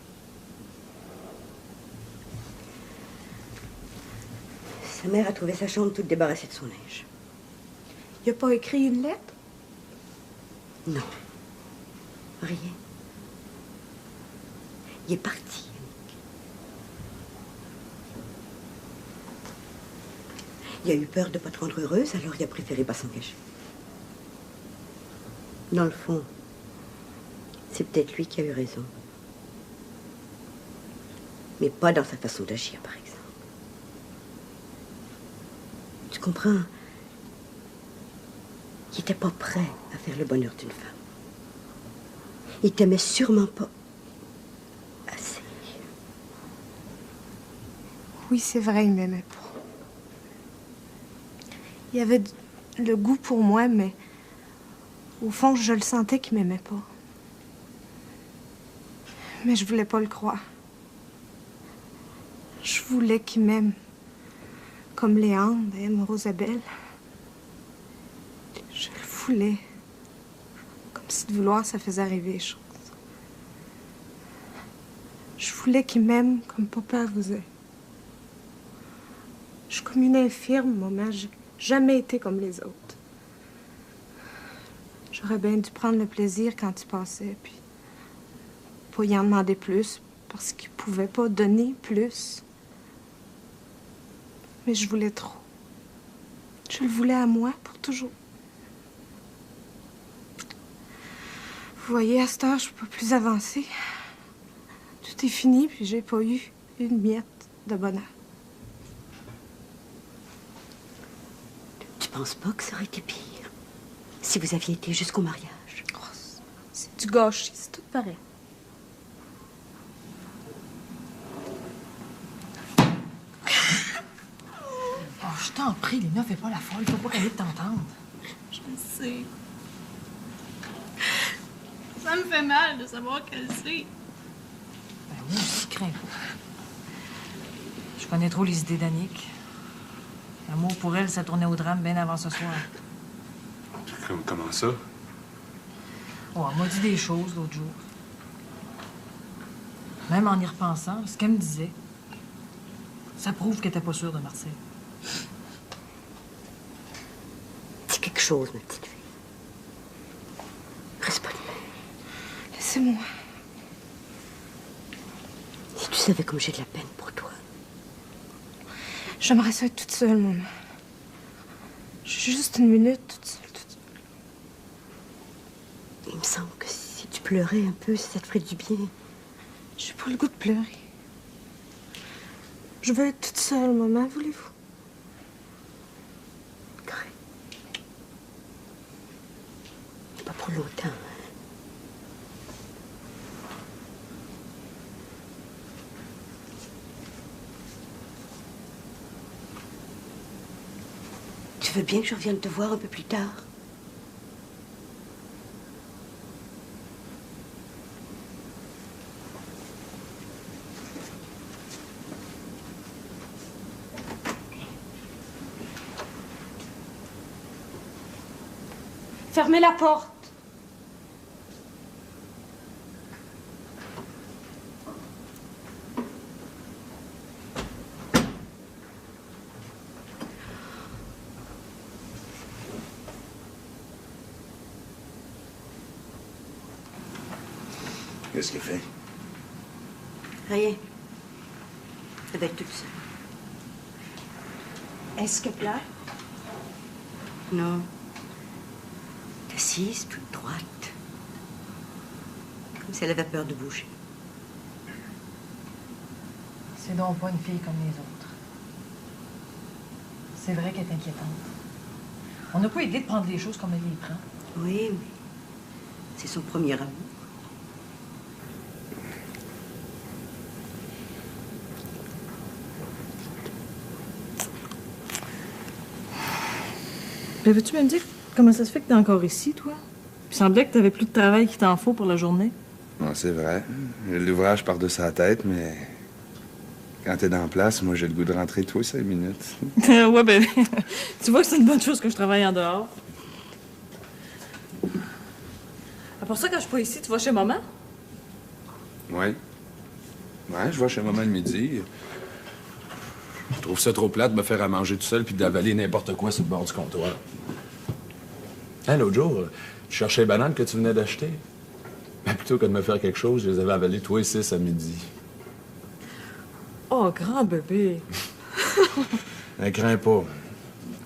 Sa mère a trouvé sa chambre toute débarrassée de son linge. Il n'a pas écrit une lettre? Non. Rien. Il est parti. Il a eu peur de ne pas te rendre heureuse, alors il a préféré pas s'engager. Dans le fond, c'est peut-être lui qui a eu raison. Mais pas dans sa façon d'agir, par exemple. Tu comprends? Il n'était pas prêt à faire le bonheur d'une femme. Il t'aimait sûrement pas assez. Oui, c'est vrai, il m'aimait pas. Il avait le goût pour moi, mais au fond, je le sentais qu'il m'aimait pas. Mais je voulais pas le croire. Je voulais qu'il m'aime comme Léandre aime Rosabelle. Je le voulais. Comme si de vouloir, ça faisait arriver les choses. Je voulais qu'il m'aime comme papa vous aime. Je suis comme une infirme, maman. J'ai jamais été comme les autres. J'aurais bien dû prendre le plaisir quand il passait, puis pas y en demander plus, parce qu'il pouvait pas donner plus. Mais je voulais trop. Je le voulais à moi pour toujours. Vous voyez, à cette heure, je peux pas plus avancer. Tout est fini, puis j'ai pas eu une miette de bonheur. Tu penses pas que ça aurait été pire si vous aviez été jusqu'au mariage? Oh, c'est du gâchis, c'est tout pareil. Oh, je t'en prie, Léna, fais pas la folle. Faut pas qu'elle ait de t'entendre. Je le sais. Ça me fait mal de savoir qu'elle sait. Ben oui, je crains pas. Je connais trop les idées d'Annick. L'amour pour elle, ça tournait au drame bien avant ce soir. Comment ça? Oh, elle m'a dit des choses l'autre jour. Même en y repensant, ce qu'elle me disait, ça prouve qu'elle était pas sûre de Marcel. Dis quelque chose, ma petite fille. Reste C'est moi. Si tu savais comme j'ai de la peine pour toi. J'aimerais ça être toute seule, maman. Juste une minute, toute seule. Il me semble que si tu pleurais un peu, ça te ferait du bien. J'ai pas le goût de pleurer. Je veux être toute seule, maman, voulez-vous? Correct. Pas pour longtemps. Tu veux bien que je revienne te voir un peu plus tard? Fermez la porte. Qu'est-ce qu'elle fait? Rien. Elle va être toute seule. Est-ce que pleure? Non. Assise, toute droite. Comme si elle avait peur de bouger. C'est donc pas une fille comme les autres. C'est vrai qu'elle est inquiétante. On n'a pas idée de prendre les choses comme elle les prend. Oui, mais c'est son premier amour. Mais veux-tu me dire comment ça se fait que t'es encore ici, toi? Il semblait que t'avais plus de travail qu'il t'en faut pour la journée. Non, c'est vrai. J'ai l'ouvrage par-dessus la tête, mais quand t'es dans la place, moi, j'ai le goût de rentrer tous les 5 minutes. Ouais, ben, tu vois que c'est une bonne chose que je travaille en dehors. Pour ça, quand je suis pas ici, tu vas chez maman? Oui. Ouais, je vais chez maman le midi. Je trouve ça trop plate de me faire à manger tout seul puis d'avaler n'importe quoi sur le bord du comptoir. Hein, l'autre jour, tu cherchais les bananes que tu venais d'acheter. Mais plutôt que de me faire quelque chose, je les avais avalées toi et 6 à midi. Oh, grand bébé! Ne crains pas.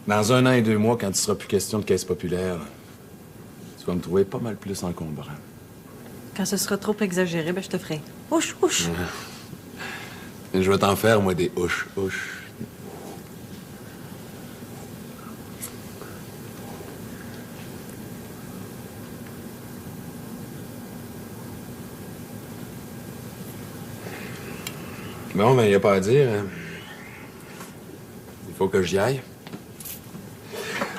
Dans 1 an et 2 mois, quand il sera plus question de caisse populaire, tu vas me trouver pas mal plus encombrant. Quand ce sera trop exagéré, ben je te ferai. Ouch, ouch! Je vais t'en faire, moi, des ouches. Bon, ben, y a pas à dire. Hein. Il faut que j'y aille.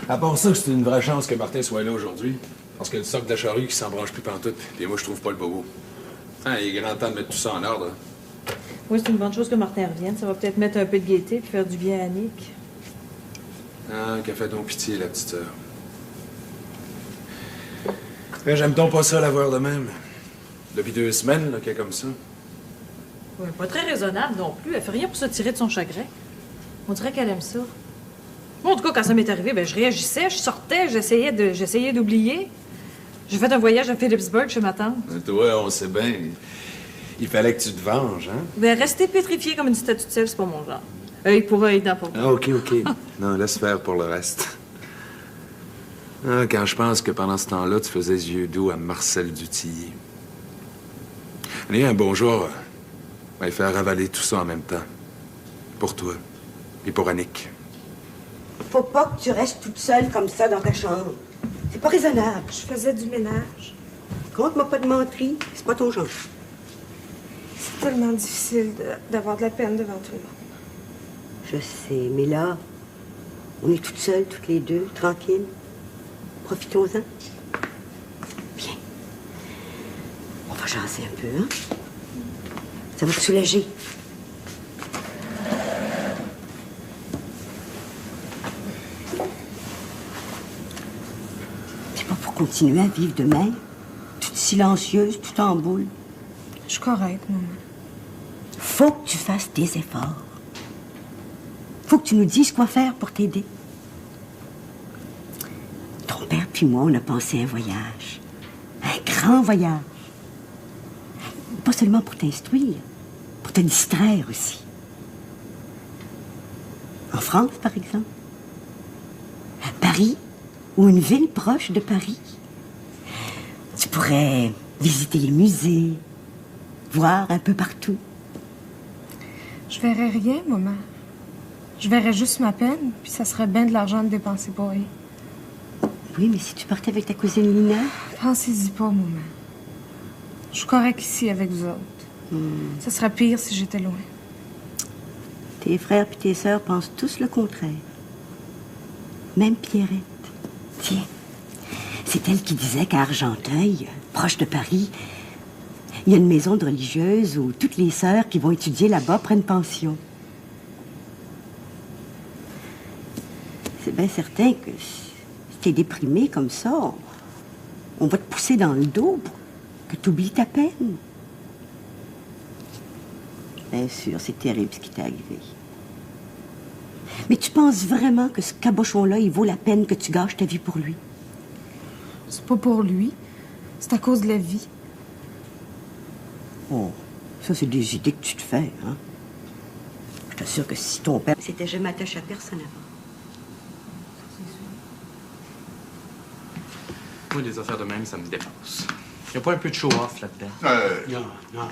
À part ça, c'est une vraie chance que Martin soit là aujourd'hui. Parce que le socle de la charrue qui s'en branche plus pantoute. Et moi, je trouve pas le bobo. Hein, il est grand temps de mettre tout ça en ordre. Oui, c'est une bonne chose que Martin revienne. Ça va peut-être mettre un peu de gaieté puis faire du bien à Annick. Ah, qu'elle fait donc pitié, la petite sœur. Mais j'aime donc pas ça, la voir de même. Depuis 2 semaines, là, qu'elle est comme ça. Oui, pas très raisonnable non plus. Elle fait rien pour se tirer de son chagrin. On dirait qu'elle aime ça. Moi, en tout cas, quand ça m'est arrivé, ben, je réagissais, je sortais, j'essayais d'oublier. J'ai fait un voyage à Phillipsburg chez ma tante. Toi, on sait bien. Il fallait que tu te venges, hein? Ben, rester pétrifiée comme une statue de sel, c'est pas mon genre. Œil pour œil, dent pour dent. Ah, OK. Non, laisse faire pour le reste. Ah, quand je pense que pendant ce temps-là, tu faisais les yeux doux à Marcel Dutillier. Allez, un bonjour. On va faire avaler tout ça en même temps. Pour toi. Et pour Annick. Faut pas que tu restes toute seule comme ça dans ta chambre. C'est pas raisonnable. Je faisais du ménage. Compte-moi pas de menterie. C'est pas ton genre. C'est tellement difficile d'avoir de la peine devant tout le monde. Je sais, mais là, on est toutes seules, toutes les deux, tranquilles. Profitons-en. Viens. On va jaser un peu, hein? Ça va te soulager. C'est pas pour continuer à vivre de même, toute silencieuse, toute en boule. Je suis correcte, maman. Faut que tu fasses des efforts. Faut que tu nous dises quoi faire pour t'aider. Ton père puis moi, on a pensé à un voyage. Un grand voyage. Pas seulement pour t'instruire, pour te distraire aussi. En France, par exemple. À Paris, ou une ville proche de Paris. Tu pourrais visiter les musées, voir un peu partout. Je verrais rien, maman. Je verrais juste ma peine, puis ça serait bien de l'argent de dépenser pour rien. Oui, mais si tu partais avec ta cousine Lina... Pensez-y pas, maman. Je suis correcte ici avec vous autres. Ça serait pire si j'étais loin. Tes frères et tes sœurs pensent tous le contraire. Même Pierrette. Tiens, c'est elle qui disait qu'à Argenteuil, proche de Paris, il y a une maison de religieuses où toutes les sœurs qui vont étudier là-bas prennent pension. C'est bien certain que si t'es déprimé comme ça, on va te pousser dans le dos pour que t'oublies ta peine. Bien sûr, c'est terrible ce qui t'est arrivé. Mais tu penses vraiment que ce cabochon-là, il vaut la peine que tu gâches ta vie pour lui? C'est pas pour lui. C'est à cause de la vie. Oh, ça, c'est des idées que tu te fais, hein? Je t'assure que si ton père s'était jamais attaché à personne avant. Moi, des affaires de même, ça me dépasse. Y a pas un peu de show-off là-dedans? Non.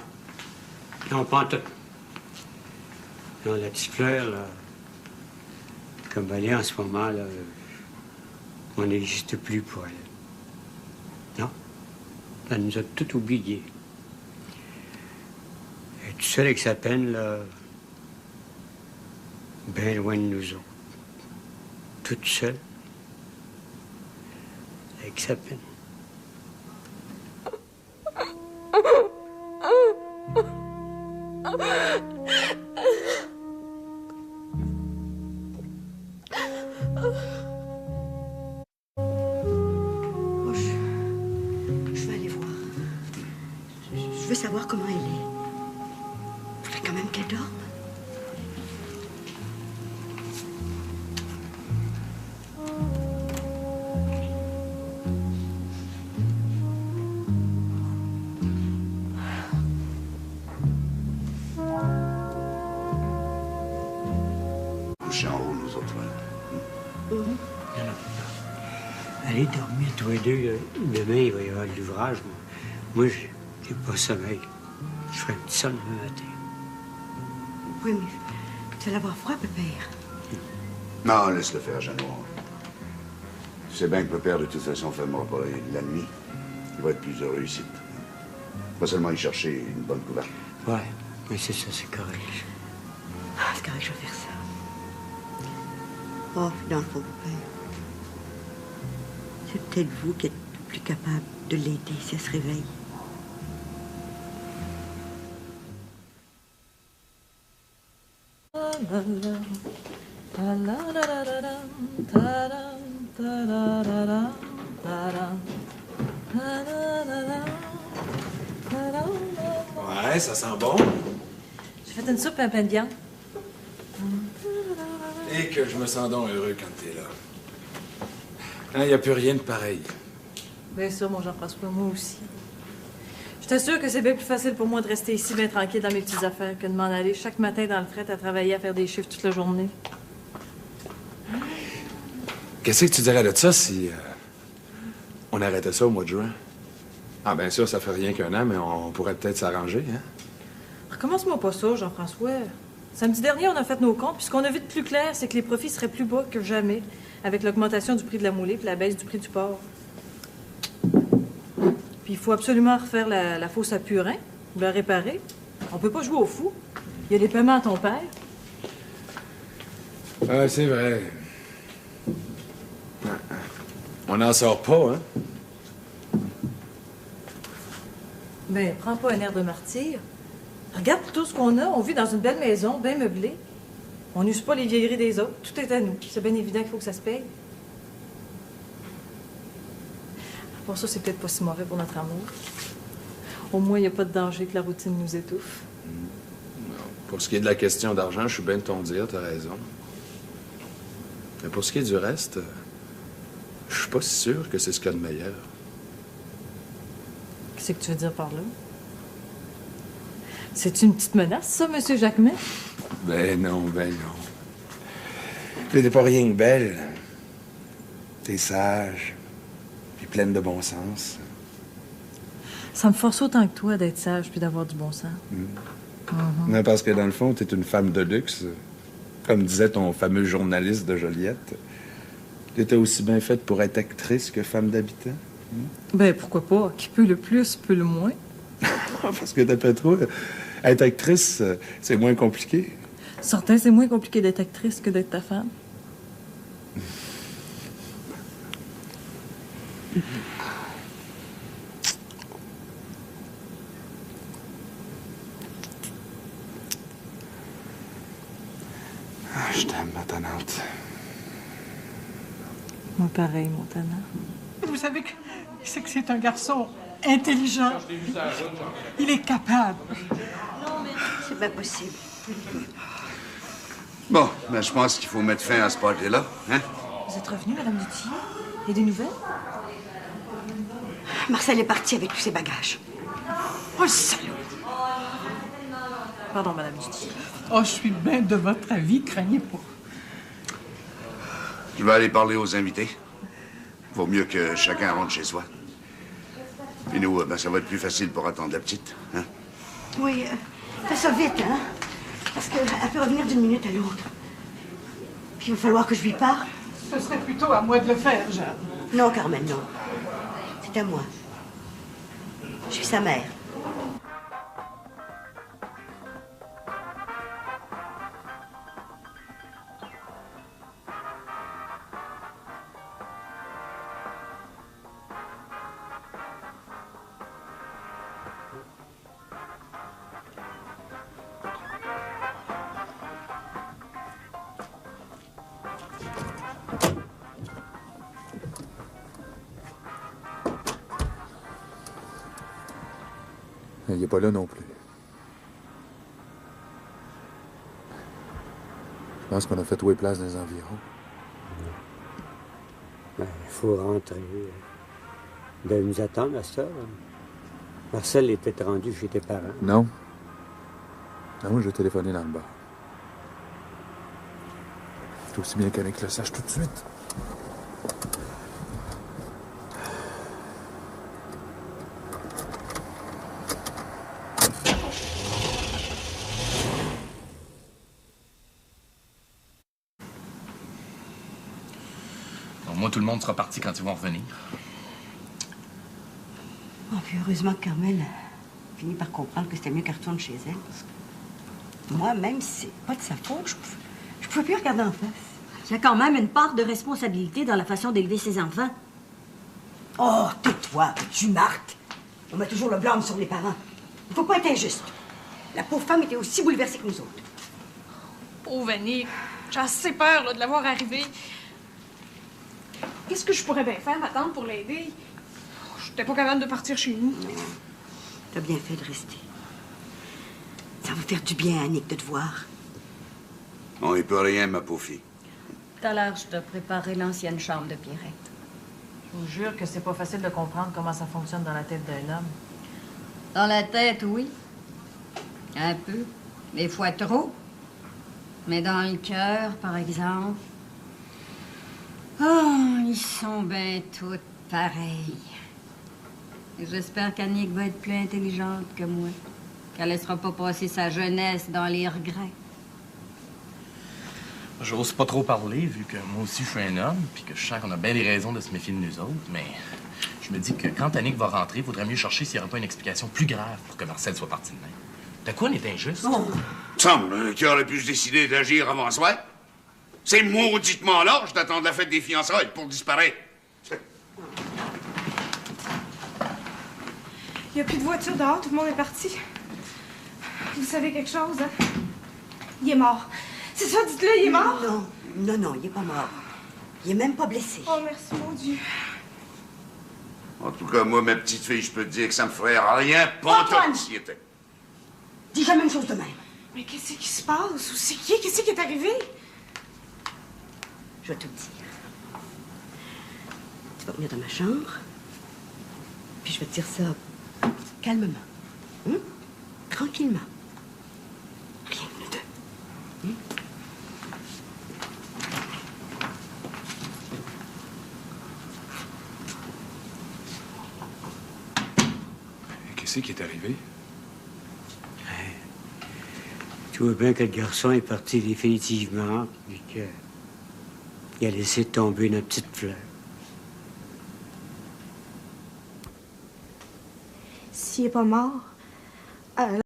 Non, pas en tout. Non, la petite fleur, là, comme elle est en ce moment, là, on n'existe plus pour elle. Non. Elle nous a tout oubliés. Elle est toute seule avec sa peine, là, bien loin de nous autres. Toute seule. Avec sa peine. Oh, je vais aller voir. Je veux savoir comment elle est. Faudrait quand même qu'elle dorme. Coucher en haut, nous autres. Non. Allez dormir tous les deux. Là. Demain, il va y avoir de l'ouvrage. Moi, j'ai pas sommeil. Je ferai un petit son demain matin. Oui, mais tu vas l'avoir froid, pépère. Non, laisse-le faire, Jeannot. Tu sais bien que Pépère, de toute façon, ne fermera pas la nuit. Il va être plus heureux ici. Pas seulement y chercher une bonne couverture. Ouais, mais c'est ça, c'est correct. Ah, c'est correct, je vais faire ça. Oh, dans le fond, pépère. C'est peut-être vous qui êtes plus capable de l'aider si elle se réveille. Ouais, ça sent bon. J'ai fait une soupe et un pain de viande. Et que je me sens donc heureux quand t'es là. Il n'y a plus rien de pareil. Bien sûr, mon Jean-François, moi aussi. Je t'assure que c'est bien plus facile pour moi de rester ici bien tranquille dans mes petites affaires que de m'en aller chaque matin dans le fret à travailler, à faire des chiffres toute la journée. Qu'est-ce que tu dirais de ça si on arrêtait ça au mois de juin? Ah, bien sûr, ça fait rien qu'un an, mais on pourrait peut-être s'arranger, hein? Recommence-moi pas ça, Jean-François. Samedi dernier, on a fait nos comptes, puis ce qu'on a vu de plus clair, c'est que les profits seraient plus bas que jamais, avec l'augmentation du prix de la moulée puis la baisse du prix du porc. Puis il faut absolument refaire la fosse à Purin, ou la réparer. On peut pas jouer au fou. Il y a des paiements à ton père. Ah, c'est vrai. On n'en sort pas, hein? Ben, prends pas un air de martyr. Regarde tout ce qu'on a. On vit dans une belle maison, bien meublée. On n'use pas les vieilleries des autres. Tout est à nous. C'est bien évident qu'il faut que ça se paye. Pour ça, c'est peut-être pas si mauvais pour notre amour. Au moins, il n'y a pas de danger que la routine nous étouffe. Pour ce qui est de la question d'argent, je suis bien de ton dire, t'as raison. Mais pour ce qui est du reste, je suis pas si sûr que c'est ce qu'il y a de meilleur. Qu'est-ce que tu veux dire par là? C'est une petite menace, ça, Monsieur Jacquemet? Ben non, ben non. T'es pas rien que belle. T'es sage, puis pleine de bon sens. Ça me force autant que toi d'être sage puis d'avoir du bon sens. Non, parce que dans le fond, t'es une femme de luxe. Comme disait ton fameux journaliste de Joliette. T'étais aussi bien faite pour être actrice que femme d'habitant. Ben, pourquoi pas? Qui peut le plus, peut le moins. Parce que d'après toi, être actrice, c'est moins compliqué. Certain, c'est moins compliqué d'être actrice que d'être ta femme. Je t'aime, ma tannante. Moi, pareil, mon tannant. Vous savez que c'est un garçon intelligent. Il est capable. C'est pas possible. Bon, ben je pense qu'il faut mettre fin à ce party-là, hein? Vous êtes revenue, Madame Dutilleux? Il y a des nouvelles? Marcel est parti avec tous ses bagages. Oh, le salaud! Pardon, Madame Dutilleux. Oh, je suis bien de votre avis, craignez pas. Je vais aller parler aux invités. Vaut mieux que chacun rentre chez soi. Puis nous, ben, ça va être plus facile pour attendre la petite, hein? Oui, fais ça vite, hein? Parce qu'elle peut revenir d'une minute à l'autre. Puis il va falloir que je lui parle. Ce serait plutôt à moi de le faire, Jeanne. Non, Carmen, non. C'est à moi. Je suis sa mère. Il n'est pas là non plus. Je pense qu'on a fait tout les places dans les environs. Ben, il faut rentrer. De nous attendre à ça. Marcel était rendu chez tes parents. Non. Non, moi, je vais téléphoner dans le bar. C'est aussi bien qu'Annick le sache tout de suite. Moi, tout le monde sera parti quand ils vont revenir. Oh, puis heureusement que Carmen finit par comprendre que c'était mieux qu'elle retourne chez elle. Parce que moi, même si c'est pas de sa faute, je pouvais plus regarder en face. Il y a quand même une part de responsabilité dans la façon d'élever ses enfants. Oh, tais-toi, tu marques. On met toujours le blâme sur les parents. Il faut pas être injuste. La pauvre femme était aussi bouleversée que nous autres. Pauvre Annick, j'ai assez peur là, de la voir arriver. Qu'est-ce que je pourrais bien faire, ma tante, pour l'aider? Je n'étais pas capable de partir chez nous. Non, t'as bien fait de rester. Ça va faire du bien à Annick de te voir. On y peut rien, ma pauvre fille. Tout à l'heure, je t'ai préparé l'ancienne chambre de Pierrette. Je vous jure que c'est pas facile de comprendre comment ça fonctionne dans la tête d'un homme. Dans la tête, oui. Un peu. Des fois trop. Mais dans le cœur, par exemple... Oh, ils sont bien toutes pareilles. Et j'espère qu'Annick va être plus intelligente que moi. Qu'elle laissera pas passer sa jeunesse dans les regrets. J'ose pas trop parler, vu que moi aussi je suis un homme, puis que je sens qu'on a bien des raisons de se méfier de nous autres, mais je me dis que quand Annick va rentrer, il faudrait mieux chercher s'il n'y aura pas une explication plus grave pour que Marcel soit parti de même. De quoi on est injuste? Il me semble qu'il aurait pu se décider d'agir avant soi. C'est mauditement large d'attendre la fête des fiançailles pour disparaître. Il n'y a plus de voiture dehors, tout le monde est parti. Vous savez quelque chose, hein? Il est mort. C'est ça, dites-le, il est mort? Non, il est pas mort. Il est même pas blessé. Oh, merci, mon Dieu. En tout cas, moi, ma petite fille, je peux te dire que ça me ferait rien pantoute s'il était. Dis jamais une chose de même. Mais qu'est-ce qui se passe? Où c'est qui? Qu'est-ce qui est arrivé? Je vais te le dire. Tu vas venir dans ma chambre, puis je vais te dire ça calmement. Tranquillement. Qu'est-ce qui est arrivé? Tu vois bien que le garçon est parti définitivement, puis qu'il a laissé tomber notre petite fleur. S'il est pas mort,